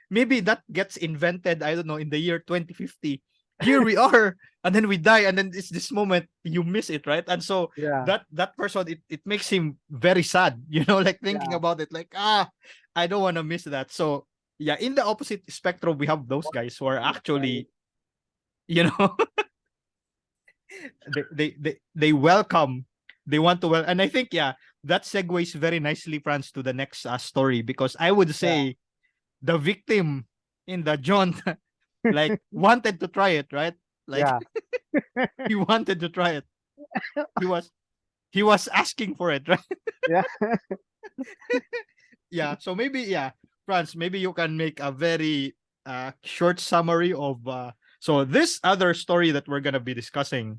maybe that gets invented, I don't know, in the year 2050. Here we are, and then we die, and then it's this moment you miss it, right? And so Yeah. that person, it makes him very sad, like thinking Yeah. about it, like, I don't want to miss that. So yeah, in the opposite spectrum, we have those guys who are Right. actually, you know they welcome, they want to, well, and I think, yeah, that segues very nicely, France, to the next story, because I would Yeah. say the victim in the Jaunt like wanted to try it, right? Like Yeah. he wanted to try it. He was asking for it, right? Yeah. Yeah, so maybe, yeah, France, maybe you can make a very short summary of so this other story that we're gonna be discussing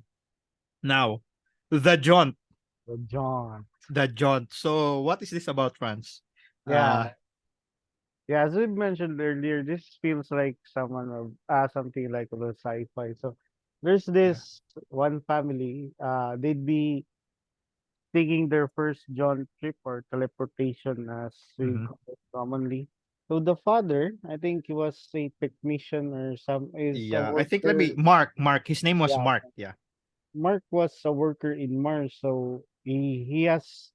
now, the Jaunt. Well, John. The Jaunt. So what is this about, France? uh Yeah. Yeah, as we mentioned earlier, this feels like someone of something like the sci-fi. So there's Yeah. this one family, they'd be taking their first jaunt trip or teleportation as we Hmm. call it commonly. So the father, I think he was a technician or some is a Yeah, I think let me worker. Mark. His name was Yeah, Mark. Yeah. Mark was a worker in Mars, so he has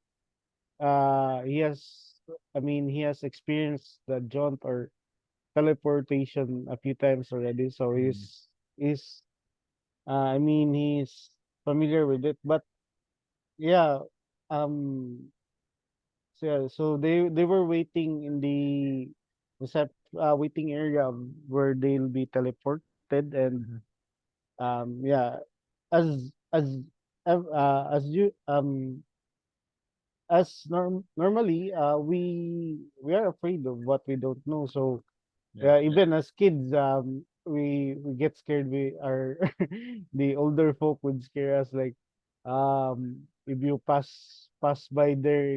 I mean he has experienced the jaunt or teleportation a few times already, so Mm. he's I mean he's familiar with it. But yeah, um so yeah, so they were waiting in waiting area where they'll be teleported. And Mhm. yeah, as as you as normally we are afraid of what we don't know. So Yeah. yeah, even as kids, we get scared. We are the older folk would scare us like, if you pass by there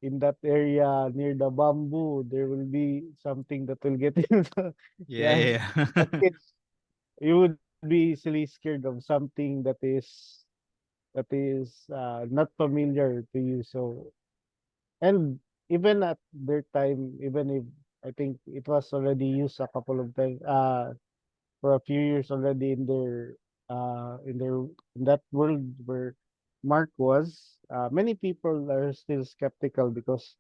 in that area near the bamboo, there will be something that will get you. So, Yeah, yeah, yeah, as yeah. kids, you would be easily scared of something that is not familiar to you. So, and even at their time, even if I think it was already used a couple of times, for a few years already in that world where Mark was, many people are still skeptical because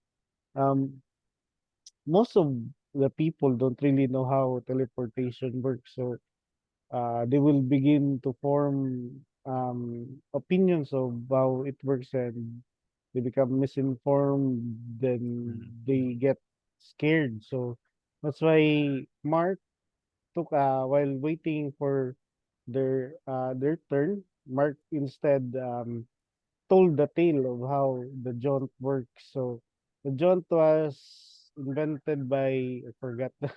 um most of the people don't really know how teleportation works. So they will begin to form opinions of how it works, and they become misinformed, then Mhm. they get scared. So that's why Mark took while waiting for their turn, Mark instead told the tale of how the jaunt works. So the jaunt was invented by, I forgot the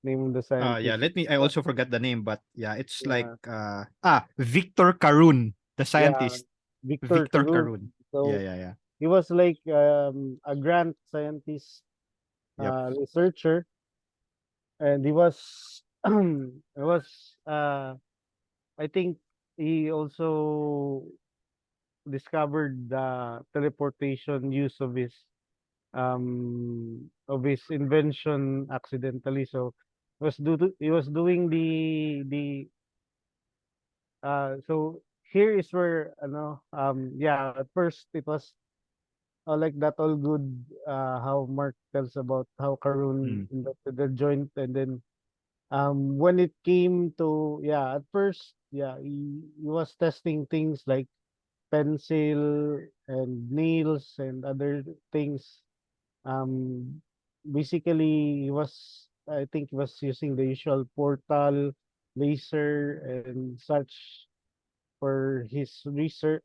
name of the Yeah, scientist. let me I also forgot the name, but yeah, it's like Yeah, Victor Carun, the yeah, scientist. Victor Victor Carun. Carun. Yeah, So yeah, yeah. he was like a grant scientist, Yep. researcher, and he was he was I think he also discovered the teleportation use of his invention accidentally. So he was doing so here is where yeah, at first it was like that all good, how Mark tells about how Karun Mm. invented the joint. And then when it came to, yeah, at first, yeah, he was testing things like pencil and nails and other things. Um, basically, I think he was using the usual portal, laser, and such for this research.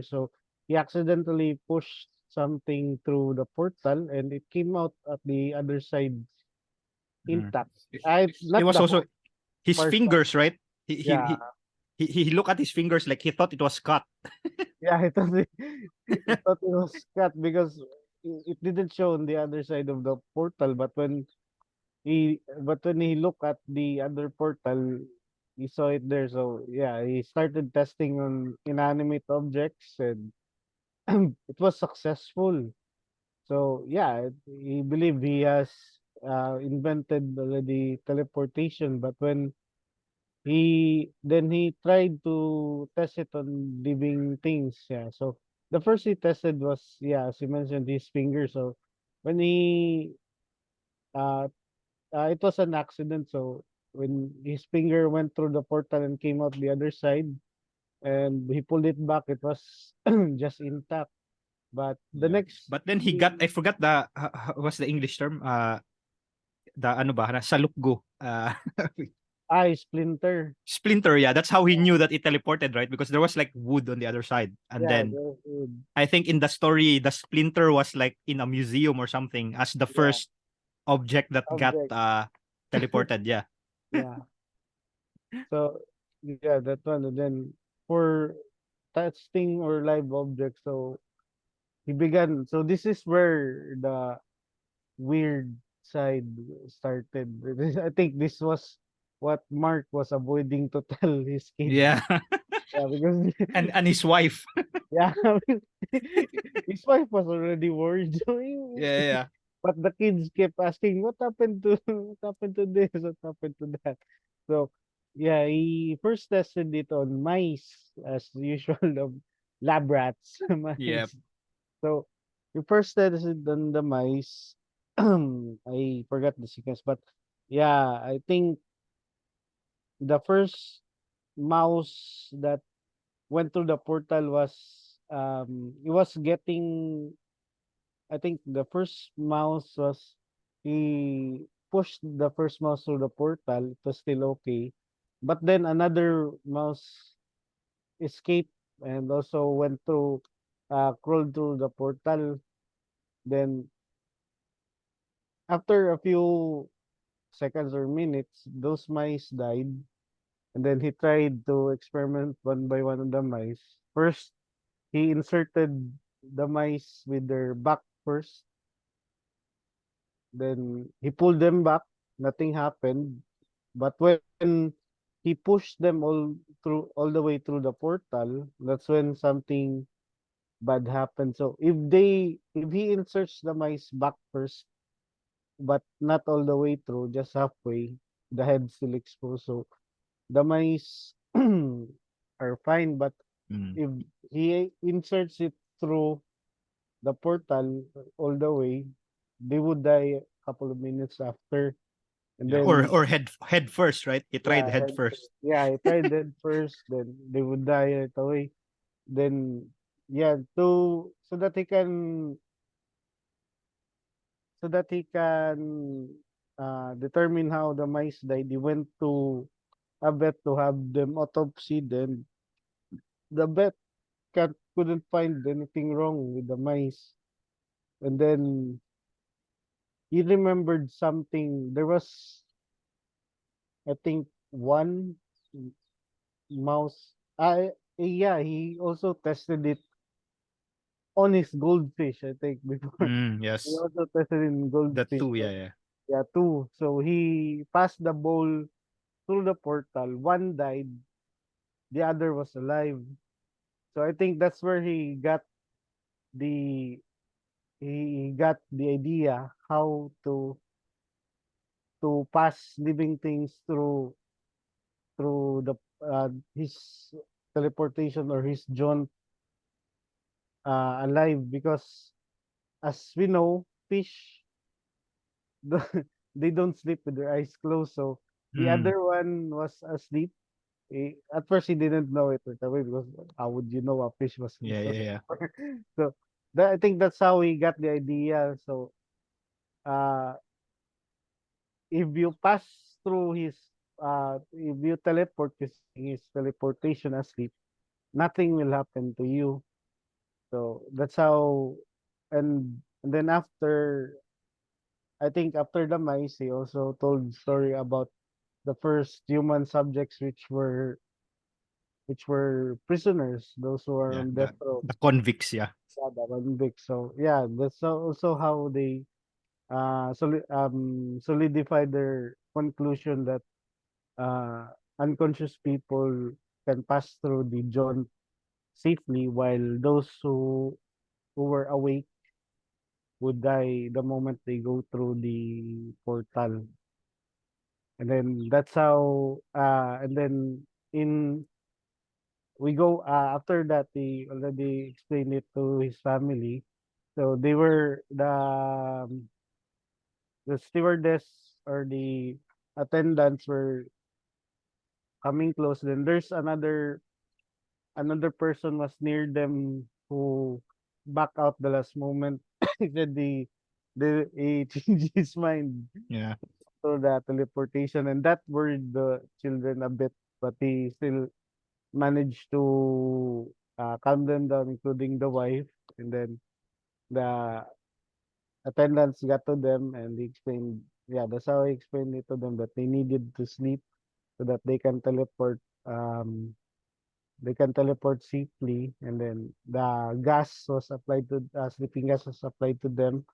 So he accidentally pushed something through the portal, and it came out at the other side Mm. intact. It it Not was the also whole his part, but fingers, right? He he yeah, he he looked at his fingers like he thought it was cut. yeah, it was, it thought it was cut because it didn't show on the other side of the portal. But when he looked at the other portal, he saw it there. So yeah, he started testing on inanimate objects, and it was successful. So yeah, he believed he has invented already teleportation. But when he tried to test it on living things. Yeah. So the first he tested was, yeah, as you mentioned, his finger. So when uh, it was an accident. So when his finger went through the portal and came out the other side, and he pulled it back, it was just intact. But the Yeah. next But then he got thing, I forgot the what's the English term? The ano ba? Salukgo. eye splinter. Splinter, yeah, that's how he knew that it teleported, right? Because there was like wood on the other side. And Yeah, then there's wood. I think in the story, the splinter was like in a museum or something as the Yeah, first object that got object. teleported. Yeah. Yeah. So yeah, that one. And then for testing or live objects, so he began. So this is where weird side started. I think this was what Mark was avoiding to tell his kids. Yeah. Yeah, because And his wife. yeah, his wife was already worried. Yeah, yeah. But the kids kept asking, "What happened to what happened to this? What happened to that?" So yeah, he first tested it on mice as usual, of lab rats, Yeah. mice. So he first tested on the mice. I forgot the sequence, but yeah, I think the first mouse that went through the portal was it was getting, I think the first mouse was, he pushed the first mouse through the portal. It was still okay. But then another mouse escaped and also went through, crawled through the portal. Then after a few seconds or minutes, those mice died. And then he tried to experiment one by one on the mice. First, he inserted the mice with their back first. Then he pulled them back. Nothing happened. But when he pushed them all the way through the portal, that's when something bad happened. So if he inserts the mice back first, but not all the way through, just halfway, the head still exposed. So the mice are fine. But Mm. if he inserts it through the portal all the way, they would die a couple of minutes after. And Yeah. then Or head first, right? He tried yeah, head first. I tried that first, then they would die right away. Then yeah, to so that he can determine how the mice died, he went to a vet to have them autopsied. Then the vet couldn't find anything wrong with the mice. And then he remembered something. There was, I think, one mouse. Yeah, he also tested it on his goldfish, I think, before. Mm, He yes. also tested in The goldfish. two, yeah, So, yeah. yeah, two. So he passed the bowl through the portal. One died, the other was alive. So I think that's where the he got the idea how to pass living things through the his teleportation or his Jaunt alive, because as we know, fish they don't sleep with their eyes closed. So the Mm, other one was asleep. At first, he didn't know it right away, because how would you know a fish was yeah, yeah, asleep? yeah. So I think that's how he got the idea. So uh, if you pass through if you teleport using his teleportation asleep, nothing will happen to you. So that's how, and then after, I think after the mice, he also told story about the first human subjects, which were prisoners, those who are Yeah. on death The row. the convicts, yeah. Yeah, that one big. So yeah, that's also how they solidified their conclusion that uh unconscious people can pass through the Jaunt safely, while those who were awake would die the moment they go through the portal. And then that's how and then in we go after that, he already explained it to his family. So they were the stewardess or the attendants were coming close. Then there's another person was near them who back out the last moment. He said he changed his mind Yeah. to the teleportation, and that worried the children a bit, but he still managed to calm them down, including the wife. And then the attendants got to them, and he explained, yeah, that's how he explained it to them, that they needed to sleep so that they can teleport safely. And then the gas was applied to sleeping gas was applied to them,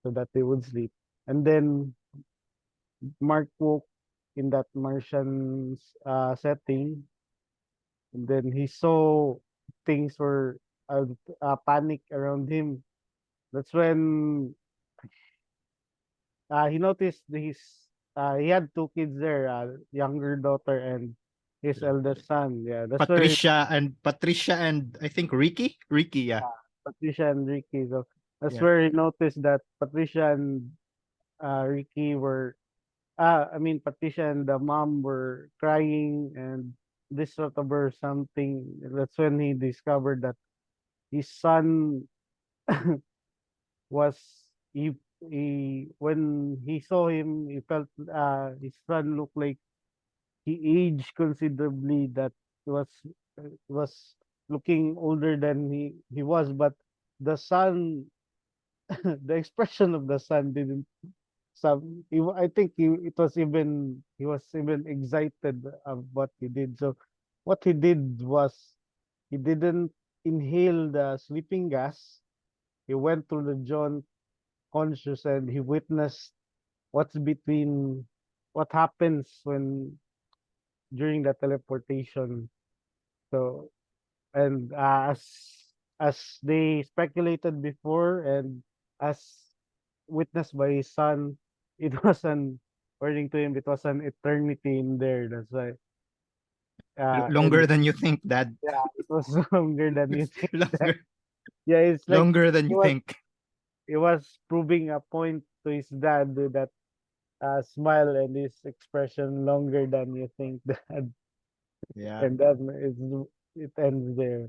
so that they would sleep. And then Mark woke in that Martian setting, and then he saw things were panic around him. That's when he noticed he had two kids there, younger daughter and his Yeah. eldest son. Yeah, that's where Patricia and I think Ricky, yeah. Patricia and Ricky. So that's Yeah. where he noticed that Patricia and Ricky were I mean Patricia and the mom were crying and this sort of or something. That's when he discovered that his son was he when he saw him he felt his son looked like he aged considerably, that was was looking older than he was, but the son the expression of the son didn't I think he was even excited of what he did. So what he did was he didn't inhale the sleeping gas. He went through the John conscious and he witnessed what's between what happens when during the teleportation. So and as they speculated before and as witnessed by his son, it was an according to him, it was an eternity in there. That's why and Longer than you think, Dad. yeah, it was longer than you think that. longer Yeah, it's like longer than he you was think. he was proving a point to his dad with that smile and his expression longer than you think, dad. Yeah. And then it ends there.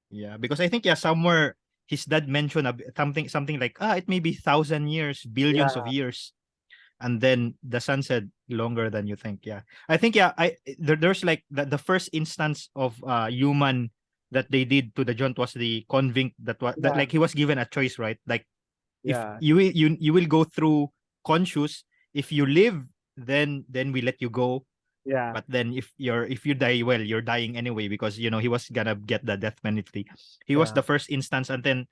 Yeah, because I think yeah, somewhere his dad mentioned something like it may be 1,000 years, billions of Yeah, years, and then the son said longer than you think. Yeah, I think yeah, there's like the first instance of human that they did to the Jaunt was the convict that yeah, like he was given a choice, right? Like if yeah, you will go through conscious, if you live, then we let you go, yeah, but then if you die, well, you're dying anyway because he was gonna get the death penalty. He was yeah, the first instance, and then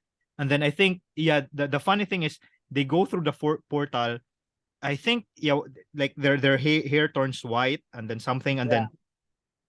I think yeah, the funny thing is they go through the portal. I think yeah, like their hair turns white and then something, and yeah, then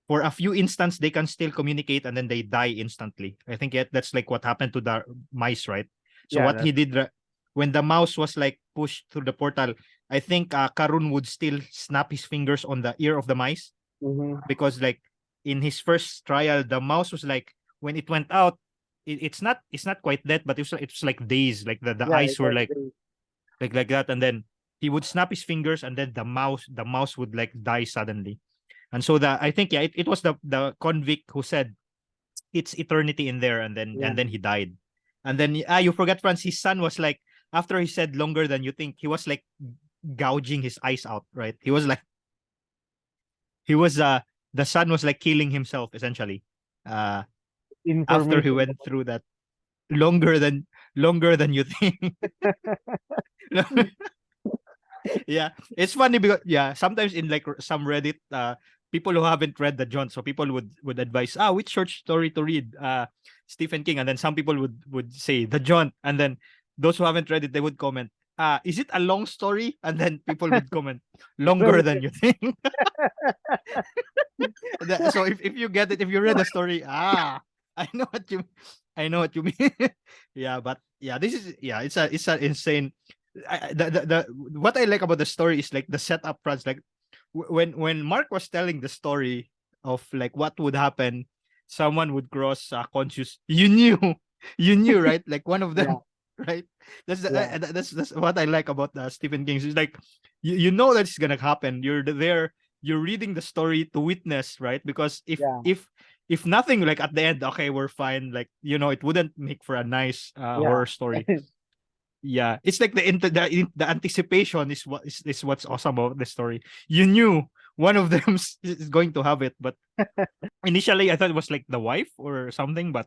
for a few instants they can still communicate and then they die instantly. I think that's like what happened to the mice, right? So yeah. what he That's did when the mouse was like pushed through the portal, I think Karun would still snap his fingers on the ear of the mice, mm-hmm. because like in his first trial the mouse was like when it went out, it's not quite dead, but it was like dazed, like the Yeah, eyes it were was like great. like that, and then he would snap his fingers and then the mouse would like die suddenly. And so I think yeah, it was the convict who said it's eternity in there, and then Yeah, and then he died. And then you forgot, Francis' son was like, after he said longer than you think, he was like gouging his eyes out, right? He was the son was like killing himself essentially. Uh After he information. went through that longer than you think. Yeah, it's funny because yeah, sometimes in like some Reddit, people who haven't read the John, so people would advise which short story to read, Stephen King, and then some people would say the John, and then those who haven't read it, they would comment, is it a long story? And then people would comment longer than you think. So if you get it, if you read the story, I know what you I know what you mean. Yeah, but yeah, this is yeah, it's a insane. The what I like about the story is like the setup runs like when Mark was telling the story of like what would happen, someone would cross conscious. You knew, right? Like one of Yeah, them, right? yeah, That's what I like about Stephen King. It's like you know that it's gonna happen. You're there. You're reading the story to witness, right? Because if yeah, if if nothing, like at the end, okay, we're fine. Like it wouldn't make for a nice yeah, horror story. Yeah, it's like the anticipation is what's awesome about the story. You knew one of them is going to have it, but initially I thought it was like the wife or something. But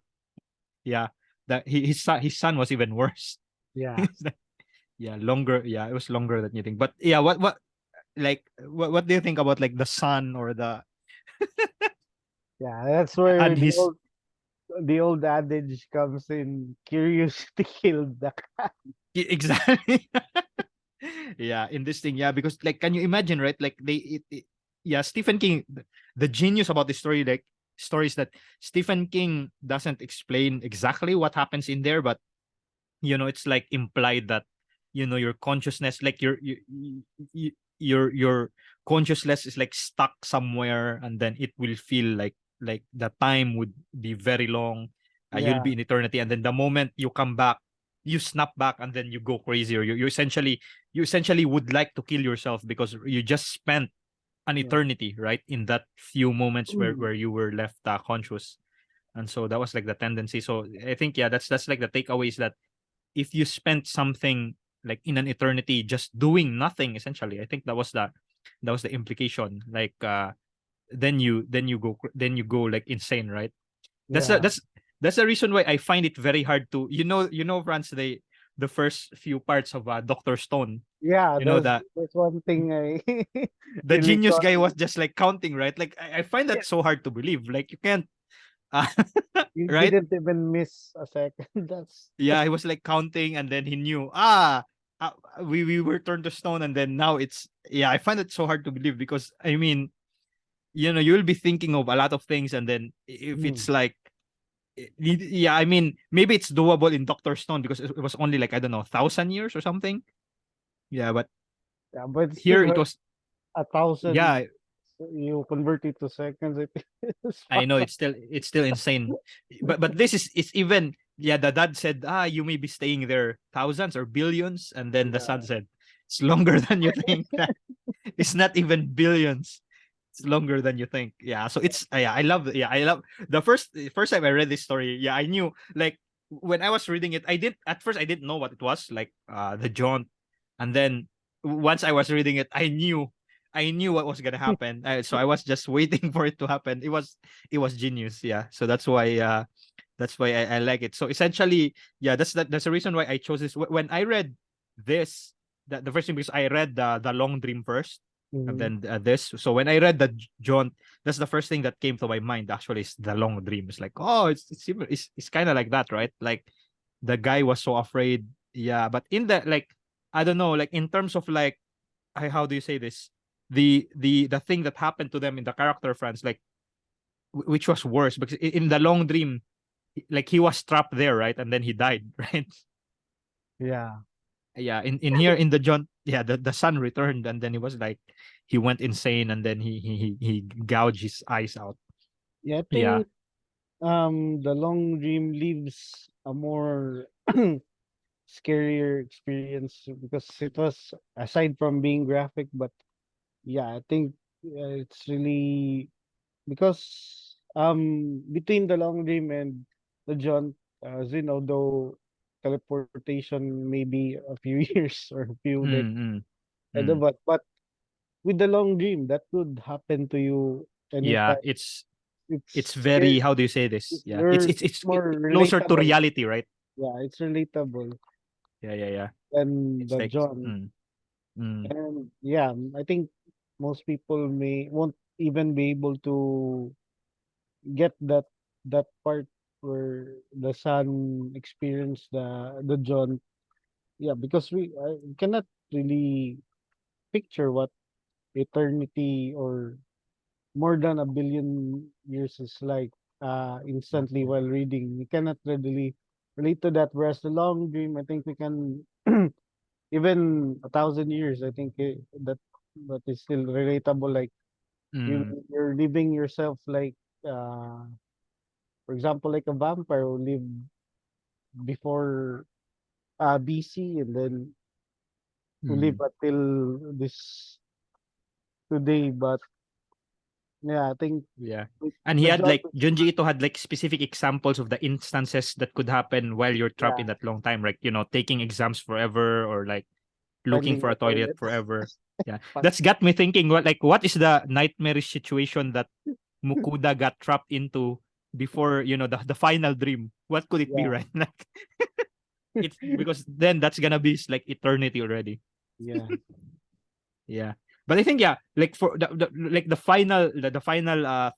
yeah, that his son was even worse. yeah, It's like, yeah, longer. Yeah, it was longer than you think. But yeah, what do you think about like the son or the yeah. That's where and his the old adage comes in. Curiosity killed the cat. Exactly. Yeah, in this thing, yeah, because like, can you imagine, right? Like yeah, Stephen King, the genius about this story, like stories that Stephen King doesn't explain exactly what happens in there, but it's like implied that your consciousness, like your consciousness is like stuck somewhere, and then it will feel like the time would be very long. You'll be Yeah, in eternity, and then the moment you come back, you snap back, and then you go crazy, or you essentially would like to kill yourself because you just spent an yeah. eternity, right, in that few moments where Mm. where you were left conscious. And so that was like the tendency. So I think, yeah, that's like the takeaway is that if you spent something like in an eternity just doing nothing, essentially, I think that was the implication, like then you go like insane, right? that's the, Yeah, that's that's the reason why I find it very hard to, France, the first few parts of Dr. Stone, yeah. you know That's that that's one thing I the really genius got. guy was just like counting, right? Like I find Yeah, that so hard to believe, like you can't uh, you right. didn't even miss a second. Yeah, he was like counting, and then he knew, we were turned to stone, and then now it's, yeah, I find it so hard to believe, because I mean, you'll be thinking of a lot of things, and then if Mm. it's like, yeah, I mean, maybe it's doable in Dr. Stone because it was only like, I don't know, 1,000 years or something. Yeah, but Yeah, but it's here still it was, 1,000. yeah, You convert it to seconds. I think it's I fast. know it's still insane. But this is, it's even, yeah, the dad said, you may be staying there thousands or billions, and then the son Yeah, said, it's longer than you think. It's not even billions. It's longer than you think. Yeah. So it's, yeah, I love the first time I read this story. Yeah, I knew, like, when I was reading it, I didn't know what it was, like the Jaunt. And then once I was reading it, I knew what was gonna happen. So I was just waiting for it to happen. It was genius. Yeah. So that's why I like it. So essentially, yeah, that's the reason why I chose this. When I read this, the first thing, because I read the Long Dream first, and mhm. then this. So when I read the John, that's the first thing that came to my mind. Actually, is the Long Dream. It's like, oh, it's similar. It's kind of like that, right? Like the guy was so afraid. Yeah, but in the, like, I don't know, like in terms of like, how do you say this? The thing that happened to them in the character France, like, which was worse, because in the Long Dream, like he was trapped there, right? And then he died, right? Yeah. Yeah, in here in the John, yeah, the son returned, and then he was like, he went insane, and then he gouged his eyes out. Yeah, I Yeah. think the long dream leaves a more scarier experience because it was aside from being graphic, but yeah, I think it's really because between the long dream and the John, although teleportation maybe a few years or a few decades, Mm, mm, mm. but with the long dream that could happen to you Yeah, anytime. it's It's very, scary. how do you say this? It's Yeah, it's very it's it's more closer to relatable. reality, right? Yeah, it's relatable Yeah, yeah, yeah. than It's the like, John. mm, mm, And yeah, I think most people may won't even be able to get that part where the son experienced the John. Yeah, because we cannot really picture what eternity or more than a billion years is like instantly while reading. We cannot readily relate to that. Whereas the long dream, I think we can even 1,000 years. I think that is still relatable. Like mm, you're living yourself like for example, like a vampire who lived before BC and then who live mm. until this today. But yeah, I think Yeah. with And he the had job like, is Junji Ito had like specific examples of the instances that could happen while you're trapped yeah, in that long time, like, taking exams forever, or like looking finding for the a toilet toilet. forever. Yeah. But That's got me thinking, what is the nightmarish situation that Mukuda got trapped into before, the final dream? What could it be, yeah, right? Like, it's because then that's gonna be like eternity already. yeah, Yeah. But I think, yeah, like for the final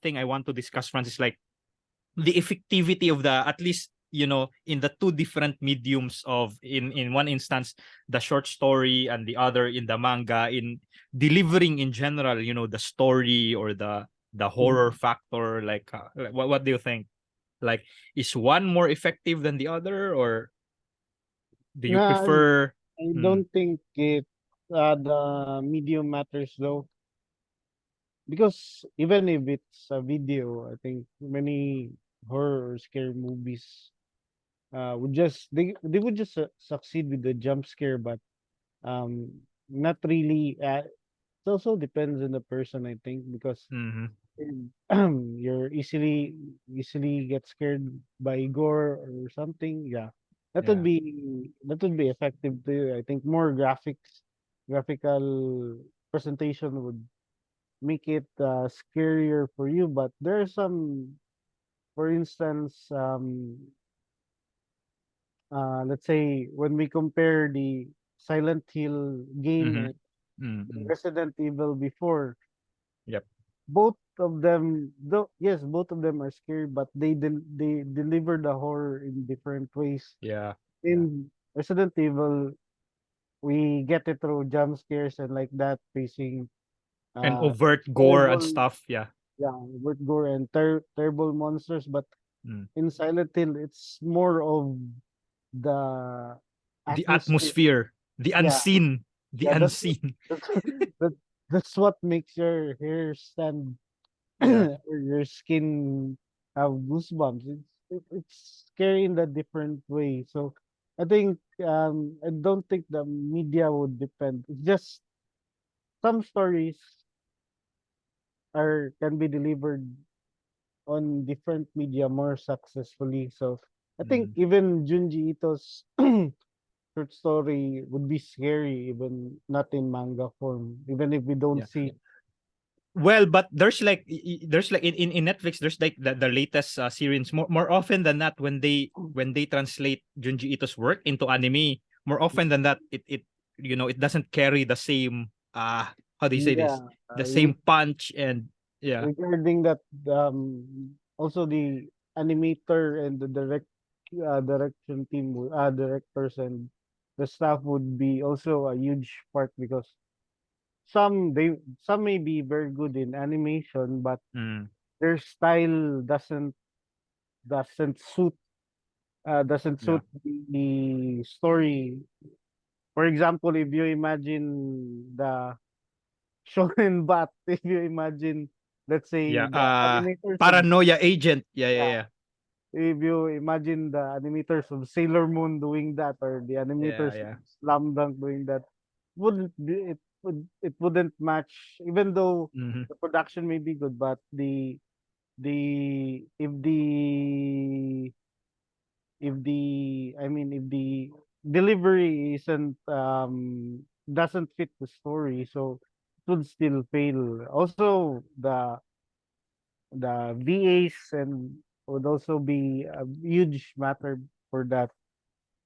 thing I want to discuss, Francis, like the effectivity of the, at least, in the two different mediums of, in one instance the short story and the other in the manga, in delivering in general, the story or the horror Mhm. factor, like what do you think? Like, is one more effective than the other, or do you Nah, prefer? I Mm, don't think the medium matters though, because even if it's a video, I think many horror or scary movies they would just succeed with the jump scare, but um not really. It also depends on the person, I think, because mm-hmm. you're easily get scared by gore or something. Yeah, Yeah. that would be effective too. I think more graphical presentation would make it scarier for you. But there are some, for instance, let's say when we compare the Silent Hill game Mm-hmm. and Mm-hmm. Resident Evil before, Yep. both of them, though, yes, both of them are scary, but they deliver the horror in different ways. Yeah. Yeah. In Resident Evil, we get it through jump scares and like that, facing And uh overt gore and terrible, stuff. Yeah. yeah, with gore and terrible monsters. But Mm. in Silent Hill, it's more of the The atmosphere. atmosphere, the Yeah, unseen, the yeah, unseen. that's that, that's what makes your hair stand Yeah. or your skin have goosebumps. It's scary in a different way. So I think I don't think the media would depend. It's just some stories are can be delivered on different media more successfully. So I think Mhm. even Junji Ito's short story would be scary, even not in manga form, even if we don't Yeah. see. Well, but there's like there's like in Netflix, there's like the latest series, more often than not, when they translate Junji Ito's work into anime, more often than that, it doesn't carry the same, how do you say this, Yeah, the same punch. And yeah. regarding that, also the animator and the direction team, directors and the staff would be also a huge part, because some may be very good in animation, but Mm, their style doesn't suit doesn't yeah. suit the story. For example, if you imagine the Shonen Bat, if you imagine, let's say Yeah. the animators of, Paranoia agent. Yeah, yeah, yeah, yeah. if you imagine the animators of Sailor Moon doing that, or the Yeah, animators of yeah. Slam Dunk doing that, it wouldn't match, even though Hmm. the production may be good, but the if the if the delivery isn't doesn't fit the story, so it would still fail. Also, the VAs and would also be a huge matter for that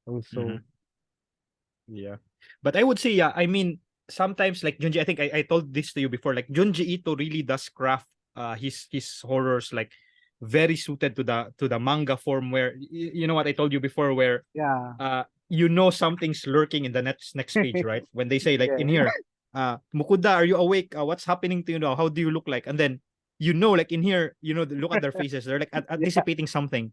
Hmm. also. Yeah. But I would say, yeah, I mean, sometimes like Junji, I think I told this to you before, like Junji Ito really does craft his horrors like very suited to the manga form, where you know what I told you before, where Yeah. something's lurking in the next page, right? When they say like Yeah. in here, Mukuda, are you awake? What's happening to you now? How do you look like? And then like in here, look at their faces. They're like Yeah. anticipating something.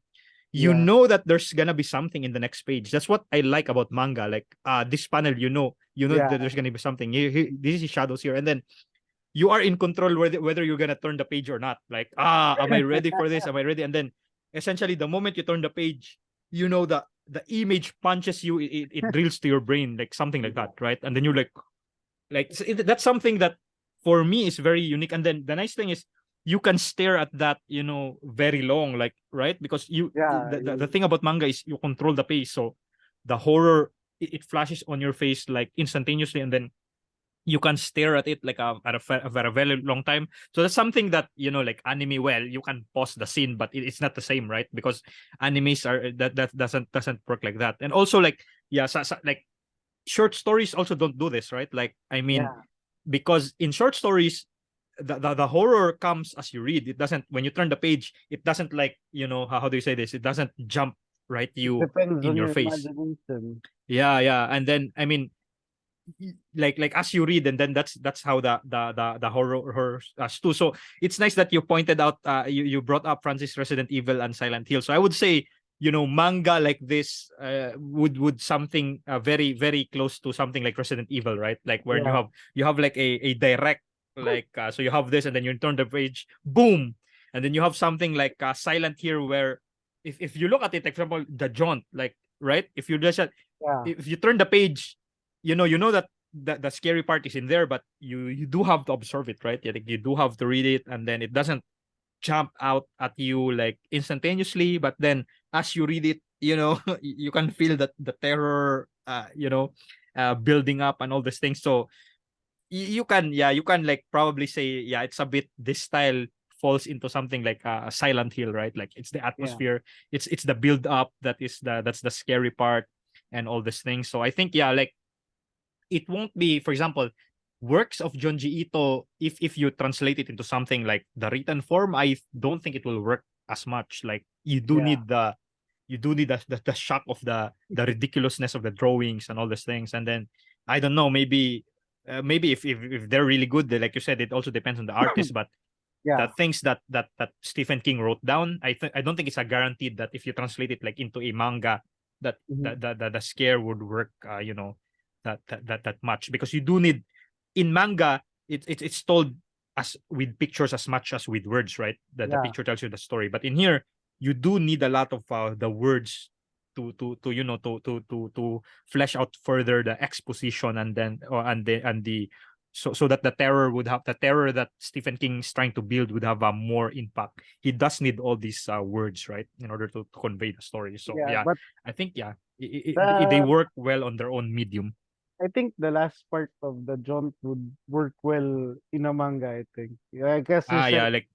You Yeah. know that there's gonna be something in the next page. That's what I like about manga. Like this panel, Yeah. that there's gonna be something. This is shadows here, and then you are in control whether you're gonna turn the page or not. Like, am I ready for this? Am I ready? And then essentially the moment you turn the page, the image punches you, it drills to your brain, like something like Yeah. that, right? And then you're like that's something that for me is very unique. And then the nice thing is you can stare at that, very long, like, right? Because Yeah. the thing about manga is you control the pace, so the horror, it flashes on your face like instantaneously, and then you can stare at it like at a very long time. So that's something that, like anime, well, you can pause the scene, but it's not the same, right? Because animes are that doesn't work like that. And also, like, yeah, like short stories also don't do this, right? Like, I mean, Yeah. because in short stories, the horror comes as you read. It doesn't, when you turn the page, it doesn't, like, how do you say this, it doesn't jump right It you depends in on your your face. imagination. Yeah, and then I mean, like as you read, and then that's how the horror too. So it's nice that you pointed out, you brought up Francis Resident Evil and Silent Hill. So I would say, manga like this would something very very close to something like Resident Evil, right? Like when you Yeah, have like a direct, like so you have this, and then you turn the page, boom, and then you have something like Silent Hill, where if you look at it, like, for example, the Jaunt, like, right, yeah, if you turn the page, you know that the scary part is in there, but you do have to observe it, right? Yeah, like you do have to read it, and then it doesn't jump out at you like instantaneously, but then as you read it, you can feel that the terror, building up and all these things. So you can like probably say, yeah, it's a bit, this style falls into something like a Silent Hill, right? Like it's the yeah, atmosphere, it's the build up, that's the scary part and all these things. So I think, yeah, like it won't be, for example, works of Junji Ito, if you translate it into something like the written form, I don't think it will work as much. Like yeah, you do need the shock of the ridiculousness of the drawings and all these things. And then I don't know, maybe if they're really good, like you said, it also depends on the artist. But the yeah. things that Stephen King wrote down, I don't think it's a guaranteed that if you translate it like into a manga, that Mhm. the scare would work, that much, because you do need, in manga, it's told as with pictures as much as with words, right? The Yeah, picture tells you the story, but in here you do need a lot of the words to to flesh out further the exposition, and then, and the so that the terror that Stephen King is trying to build would have a more impact. He does need all these words, right, in order to convey the story. So yeah. yeah, But I think, yeah, they the work well on their own medium. I think the last part of the jaunt would work well in a manga, I think. Yeah, I guess you said Yeah, like,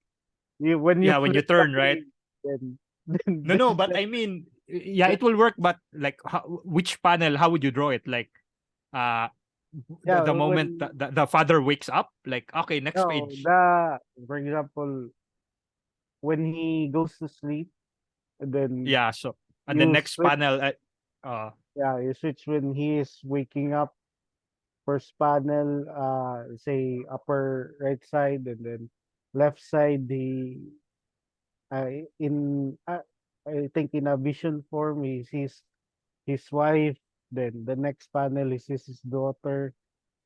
when you yeah, when you flip the turn, right? page, then then No, there's but like I mean, yeah, that, it will work, but like, which panel, how would you draw it? Like, uh yeah, the moment when the father wakes up, like, okay, next no, page. the for example, when he goes to sleep, and then Yeah, so, and the you next switch, panel, uh yeah, you switch when he is waking up. First panel, say upper right side, and then left side, in I think in a vision form, he sees his wife. Then the next panel, he sees his daughter.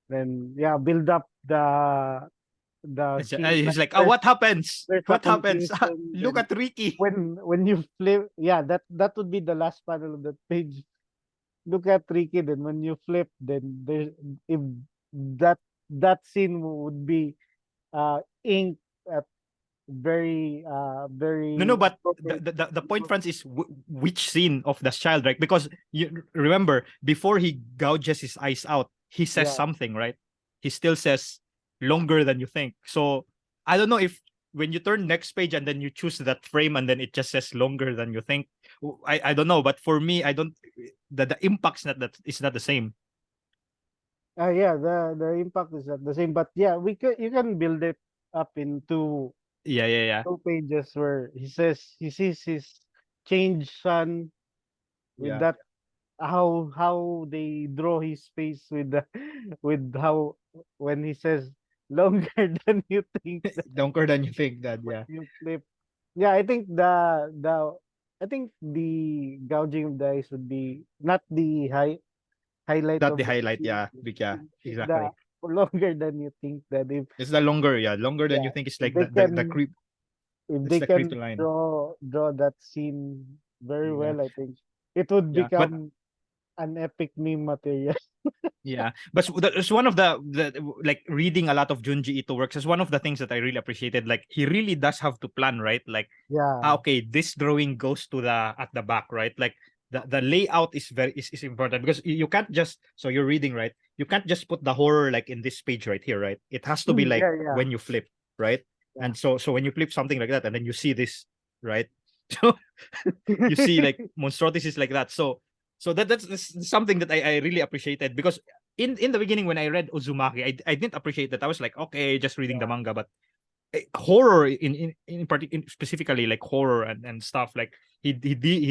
Then yeah, build up the scene. he's Like like, oh, what happens? there's a What happens? confusion. Look Then at Ricky. when you flip, yeah, that would be the last panel of that page. Look at Ricky. Then when you flip, then there's, if that that scene would be ink at No, very but appropriate. the point, France, is which scene of the child, right? Because you remember, before he gouges his eyes out, he says Yeah, something, right? He still says longer than you think. So I don't know if when you turn next page and then you choose that frame and then it just says longer than you think. I don't know, but for me, I don't. The impact's not that, it's not the same. yeah, the impact is not the same, but yeah, we can you can build it up into Yeah. two pages where he sees his changed son with Yeah. that, how they draw his face with the with how when he says longer than you think that Longer than you think, that, when yeah. you flip. Yeah, I think I think the gouging of the eyes would be not the highlight Not the of the highlight, scene. yeah. Yeah, It's the exactly. longer than you think that if It's the longer, yeah, longer than you yeah think. It's if like they the can creep. if It's they the can creepy line. draw that scene very Yeah. well, I think it would Yeah. But become an epic meme material. yeah, but it's one of the like, reading a lot of Junji Ito works is one of the things that I really appreciated. Like, he really does have to plan, right? Like, Yeah, okay, this drawing goes to the at the back, right? Like, the layout is is important, because you can't just, so you're reading, right? You can't just put the horror like in this page right here, right? It has to be like yeah, yeah, when you flip, right? yeah. And so when you flip something like that, and then you see this, right? So you see like monstrosities like that. So that's something that I really appreciated, because in the beginning when I read Uzumaki, I didn't appreciate that. I was like, okay, just reading the Yeah, manga, but horror specifically like horror and stuff. Like he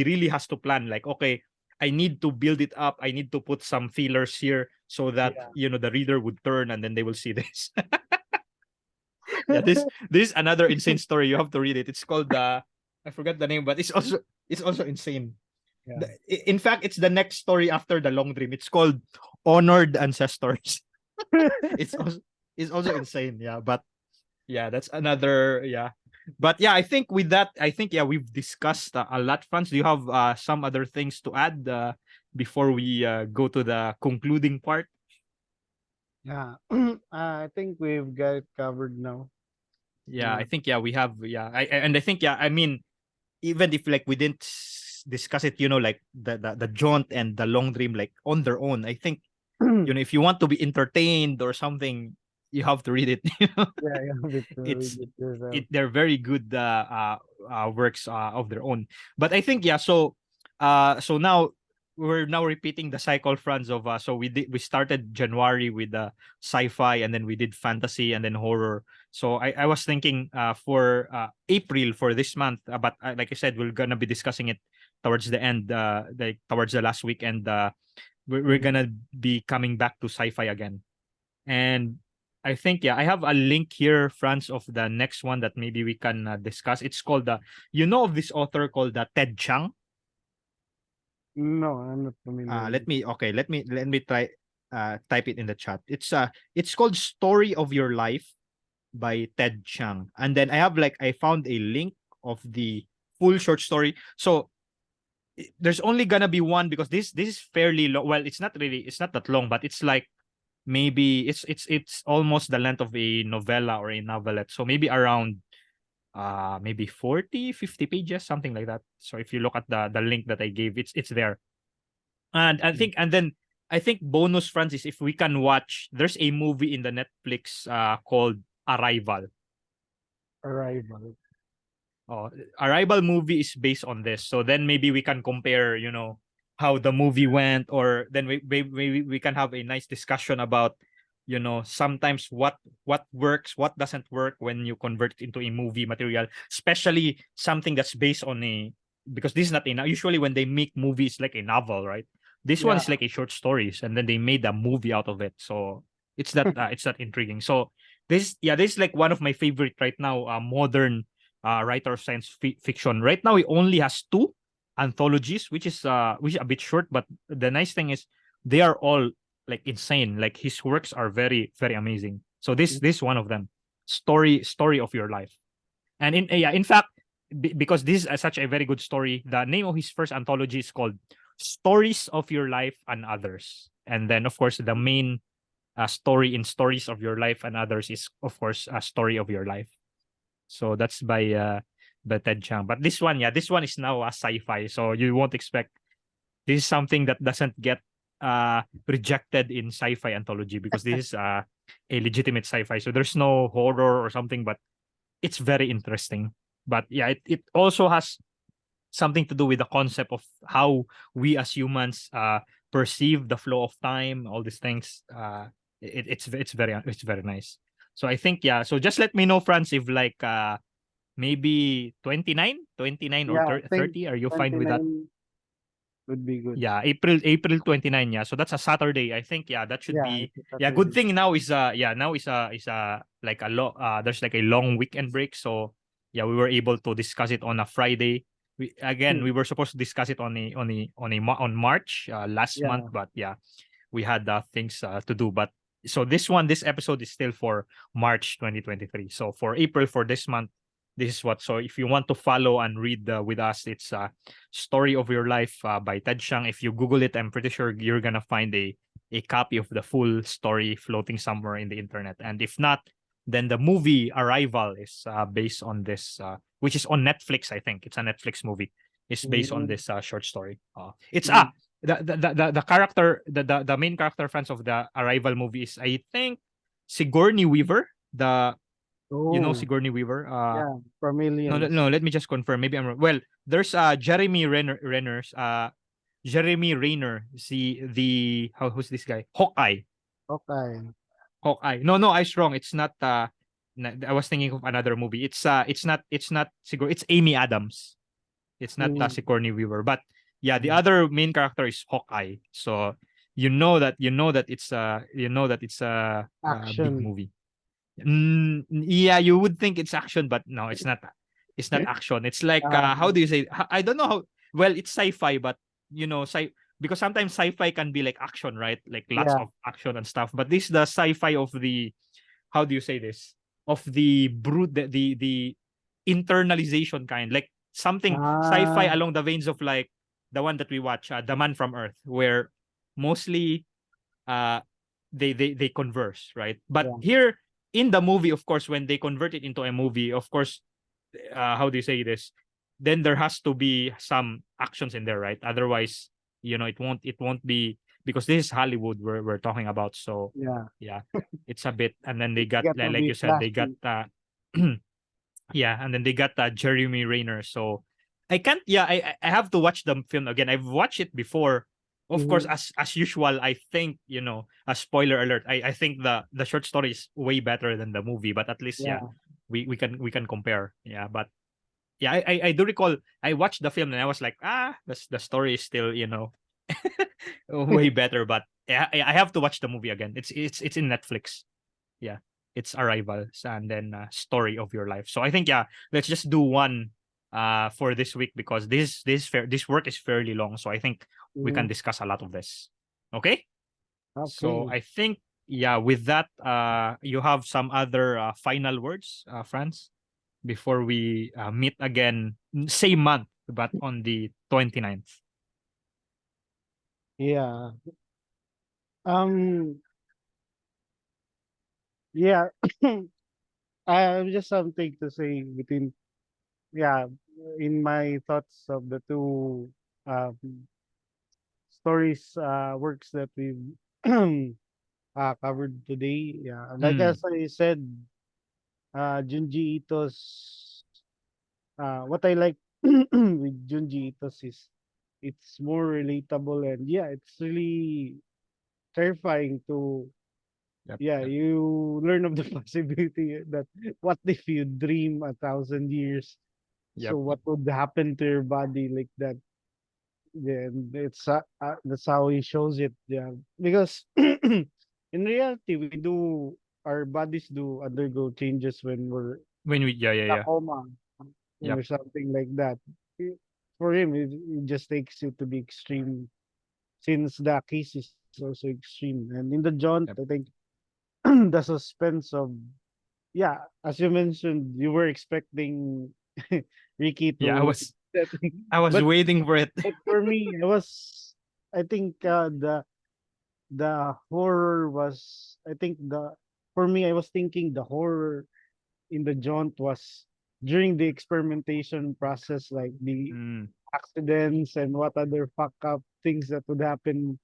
really has to plan. Like, okay, I need to build it up. I need to put some fillers here so that Yeah. the reader would turn and then they will see this. Yeah, this is another insane story. You have to read it. It's called I forgot the name, but it's also insane. Yeah. In fact, it's the next story after the long dream. It's called Honored Ancestors. It's also it's also insane. Yeah, but yeah, that's another yeah. But yeah, I think with that, yeah, we've discussed a lot. Franz, do you have some other things to add before we go to the concluding part? Yeah. I think we've got it covered now. Yeah, I Yeah. think yeah, we have yeah. And I think yeah, I mean, even if like we didn't discuss it, like the jaunt and the long dream like on their own, I think if you want to be entertained or something, you have to read it. Yeah, you have it to read It's it yourself. they're very good works of their own. But I think yeah, so now we're now repeating the cycle, Franz, of so we started January with sci-fi, and then we did fantasy and then horror. So I was thinking for April for this month, but like I said, we're gonna be discussing it towards the end, like towards the last week, and we're Mhm. gonna be coming back to sci-fi again. And I think yeah, I have a link here, Franz, of the next one that maybe we can discuss. It's called of this author called Ted Chiang. No, I'm not familiar Let with. me okay, let me try type it in the chat. It's called Story of Your Life by Ted Chiang. And then I found a link of the full short story. So there's only gonna be one because this is fairly long. Well, it's not that long, but it's like maybe it's almost the length of a novella or a novelette. So maybe around maybe 40-50 pages, something like that. So if you look at the link that I gave, it's there. And Mm. then I think bonus, Francis, if we can watch, there's a movie in the Netflix called Arrival. Arrival. Oh, Arrival movie is based on this. So then maybe we can compare, how the movie went, or then maybe we can have a nice discussion about, sometimes what works, what doesn't work when you convert it into a movie material, especially something that's based on because this is not usually when they make movies like a novel, right? This one Yeah. is like a short stories, and then they made a movie out of it. So it's that intriguing. So this is like one of my favorite right now, modern writer of science fiction. Right now, he only has two anthologies, which is a bit short. But the nice thing is they are all like insane. Like his works are very very amazing. So this one of them, story of your life. And in fact, because this is such a very good story, the name of his first anthology is called Stories of Your Life and Others. And then of course the main story in Stories of Your Life and Others is of course a story of your life. So that's by Ted Chiang. But this one is now a sci-fi. So you won't expect this is something that doesn't get rejected in sci-fi anthology because this is a legitimate sci-fi. So there's no horror or something, but it's very interesting. But yeah, it also has something to do with the concept of how we as humans perceive the flow of time, all these things. It's very nice. So I think yeah. So just let me know, Franz, if like maybe 29 or Yeah, I think 30. Are you fine with that? 29 would be good. Yeah, April 29. Yeah, so that's a Saturday. I think yeah, that should Yeah, be it's a yeah. Good Saturday. thing now is like a there's like a long weekend break. So yeah, we were able to discuss it on a Friday. We were supposed to discuss it on March last month, Yeah. but yeah, we had things to do. But so this episode is still for March 2023. So for April, for this month, this is what. So if you want to follow and read with us, it's Story of Your Life by Ted Chiang. If you Google it, I'm pretty sure you're gonna find a copy of the full story floating somewhere in the internet. And if not, then the movie Arrival is based on this, which is on Netflix. I think it's a Netflix movie. It's based on Mm, this short story. It's mm. the character, the main character, friends of the Arrival movie is, I think, Sigourney Weaver. Oh, Sigourney Weaver. yeah, No, Millions. no, let me just confirm. Maybe I'm wrong. Well, there's Jeremy Renner, see the who's this guy? Hawkeye. Okay. Hawkeye. No, no, I was wrong. It's not I was thinking of another movie. It's not siguro it's Amy Adams. It's not Mm, Sigourney Weaver, but yeah, the mm. other main character is Hawkeye. So you know that it's a big Action. movie. Yeah, you would think it's action, but no, it's not. It's not action. It's like how Um, do you say? I don't know how. Well, it's sci-fi, but because sometimes sci-fi can be like action, right? Like lots yeah. of action and stuff. But this is the sci-fi of the how do you say this? Of the brute, the internalization kind, like something sci-fi Ah, along the veins of like the one that we watch, The Man from Earth, where mostly uh they converse, right? But yeah. here in the movie, of course, when they convert it into a movie, of course, how do you say this? Then there has to be some actions in there, right? Otherwise, it won't be because this is Hollywood we're talking about. So Yeah. yeah, it's a bit. And then they It's got got to like be you said, they got flashy. yeah, and then they got Jeremy Renner. So I can't. Yeah, I have to watch the film again. I've watched it before. Of course, Mhm. as usual, I think a spoiler alert. I think the short story is way better than the movie, but at least yeah, Yeah. we can compare. Yeah, but yeah, I do recall I watched the film and I was like, the story is still way better. But yeah, I have to watch the movie again. It's in Netflix. Yeah, it's Arrival and then Story of Your Life. So I think yeah, let's just do one for this week because this work is fairly long. So I think we can Mhm. discuss a lot of this. Okay, so Okay. I think yeah, with that you have some other final words, Franz, before we meet again same month but on the 29th. Yeah. Um, yeah. I have just something to say between, yeah, in my thoughts of the two um, stories, works that we've covered today. Yeah, like Mm, as I said, Junji Ito's, what I like with Junji Ito's is it's more relatable, and yeah, it's really terrifying to, yep, yeah, yep, you learn of the possibility that what if you dream 1,000 years? So yep, what would happen to your body like that? Yeah, and that's how he shows it. Yeah, because in reality, our bodies do undergo changes when we're when we yeah, yeah, in a yeah, coma yep, or something like that. For him, it just takes it to be extreme since the case is also extreme. And in the Jaunt, I yep, think the suspense of, yeah, as you mentioned, you were expecting Ricky yeah, to that thing. I was but waiting for it. but for me, I think the horror was, I think for me, I was thinking the horror in the Jaunt was during the experimentation process, like the Mm, accidents and what other fuck up things that would happen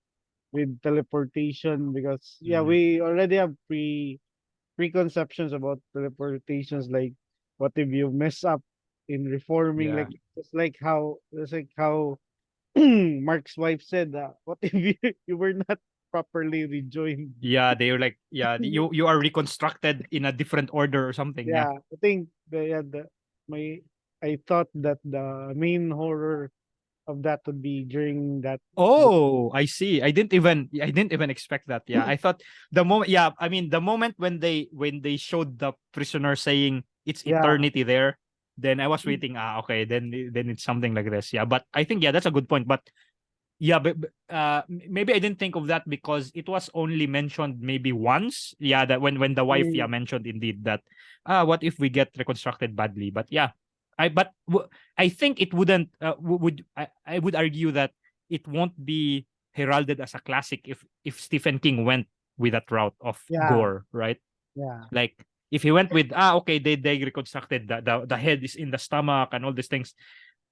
with teleportation. Because yeah, mm, we already have preconceptions about teleportations, like what if you mess up in reforming, yeah. like just like how Mark's wife said, what if you were not properly rejoined? Yeah, they were like, yeah, you are reconstructed in a different order or something. Yeah. Yeah, I think my I thought that the main horror of that would be during that. Oh, I see. I didn't even expect that. Yeah. I thought the moment yeah, I mean the moment when they showed the prisoner saying it's Yeah, eternity there, then I was waiting, okay, then it's something like this. Yeah, but I think yeah, that's a good point. But yeah, but maybe I didn't think of that because it was only mentioned maybe once. Yeah, that when the wife yeah mm, mentioned indeed that what if we get reconstructed badly? But yeah, I think it wouldn't I would argue that it won't be heralded as a classic if Stephen King went with that route of yeah, gore, right? yeah. Like if he went with okay, they reconstructed the head is in the stomach and all these things.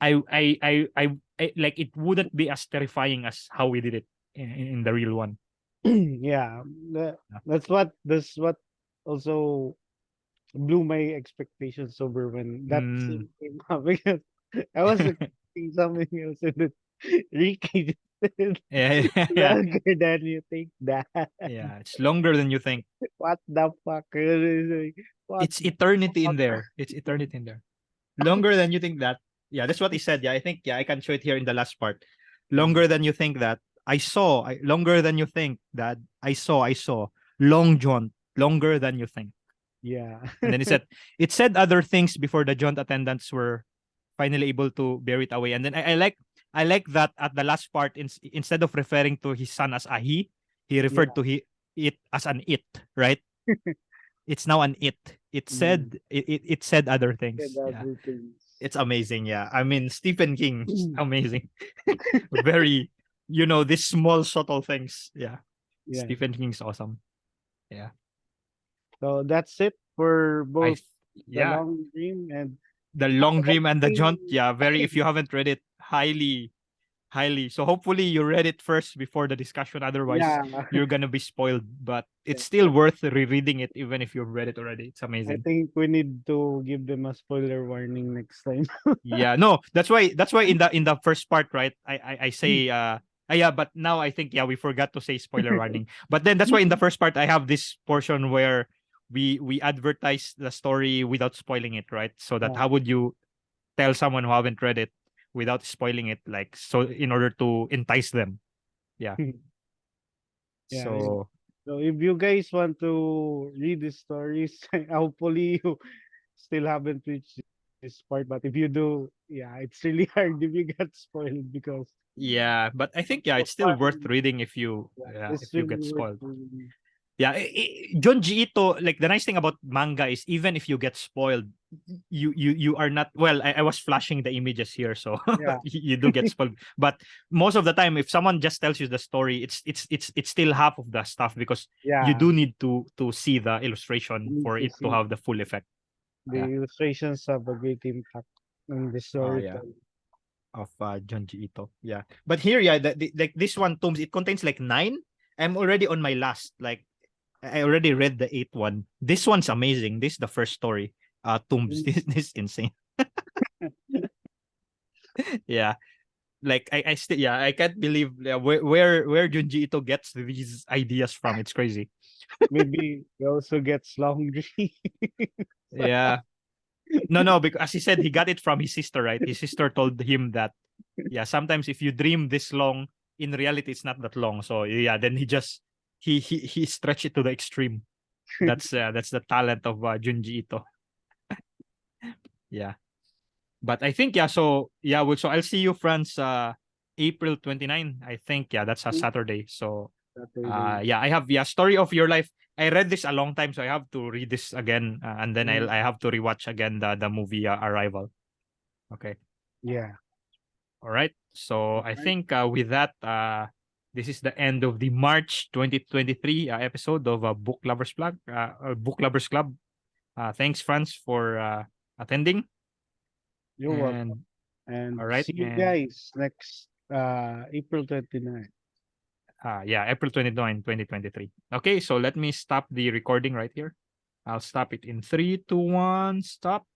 Like it wouldn't be as terrifying as how we did it in the real one. Yeah, Yeah. that's what also blew my expectations over when that Mm, scene came up, because I was expecting something else, and then Ricky. Yeah, yeah, Longer than you think that. yeah. It's longer than you think. What the fuck? What It's the eternity in fuck? there. It's eternity in there. Longer than you think that. Yeah, that's what he said. Yeah, I think, yeah, I can show it here in the last part. Mm, Longer than you think that. Longer than you think that. I saw. Long John, longer than you think. yeah. And then it said other things before the Jaunt attendants were finally able to bear it away. And then I like that at the last part, instead of referring to his son as a he Yeah. referred to it as an it, right? It's now an it. Mm, It said other and things. Yeah. other things. It's amazing. Yeah. I mean, Stephen King, amazing. Very, these small subtle things. Yeah. Yeah. Stephen King's awesome. Yeah. So that's it for I both the yeah, long dream and the Long one Dream and the thing. Jaunt. Yeah, very, if you haven't read it, highly. So hopefully you read it first before the discussion. Otherwise, Yeah. you're gonna be spoiled. But Yeah. it's still worth rereading it, even if you've read it already. It's I amazing. think we need to give them a spoiler warning next time. Yeah, no, that's why in the first part, right? I say yeah, but now I think, yeah, we forgot to say spoiler warning. But then that's why in the first part I have this portion where we advertise the story without spoiling it, right? So that Yeah. how would you tell someone who haven't read it without spoiling it, like, so in order to entice them. Yeah. Yeah. So So if you guys want to read the stories, hopefully you still haven't reached this part. But if you do, yeah, it's really hard if you get spoiled because yeah, but I think, yeah, the it's still worth fun, reading yeah, if it's you really get worth spoiled. reading. Yeah, Junji Ito, like, the nice thing about manga is, even if you get spoiled, you are not, well, I was flashing the images here, so Yeah, you do get spoiled. But most of the time, if someone just tells you the story, it's still half of the stuff, because you yeah. do need to see the You illustration need for to it to see have the full effect. Yeah. the illustrations have a great impact on the Oh yeah. storytelling. Of Junji Ito. Yeah. But here, yeah, like this one, tomes, it contains like nine. I'm already on my last. Like, I already read the eighth one. This one's amazing. This is the first story. Tombs. This is insane. Yeah. Like, I still, yeah, I can't believe, yeah, where Junji Ito gets these ideas from. It's crazy. Maybe he also gets laundry. Yeah. No, because as he said, he got it from his sister, right? His sister told him that, yeah, sometimes if you dream this long, in reality it's not that long. So yeah, then he stretched it to the extreme. That's the talent of Junji Ito. Yeah. But I think, yeah, so yeah, so I'll see you, friends, April 29. I think, yeah, that's a Saturday. So Saturday. yeah, I have, yeah, Story of Your Life. I read this a long time, so I have to read this again, and then I have to rewatch again the movie, Arrival. Okay. Yeah. All right. So I Right. think, with that, this is the end of the March 2023 episode of Book Lovers Club. Thanks, Franz, for attending. You're welcome. And And all right, see you and guys next April 29th. yeah, April 29, 2023. Okay, so let me stop the recording right here. I'll stop it in 3, 2, 1, stop.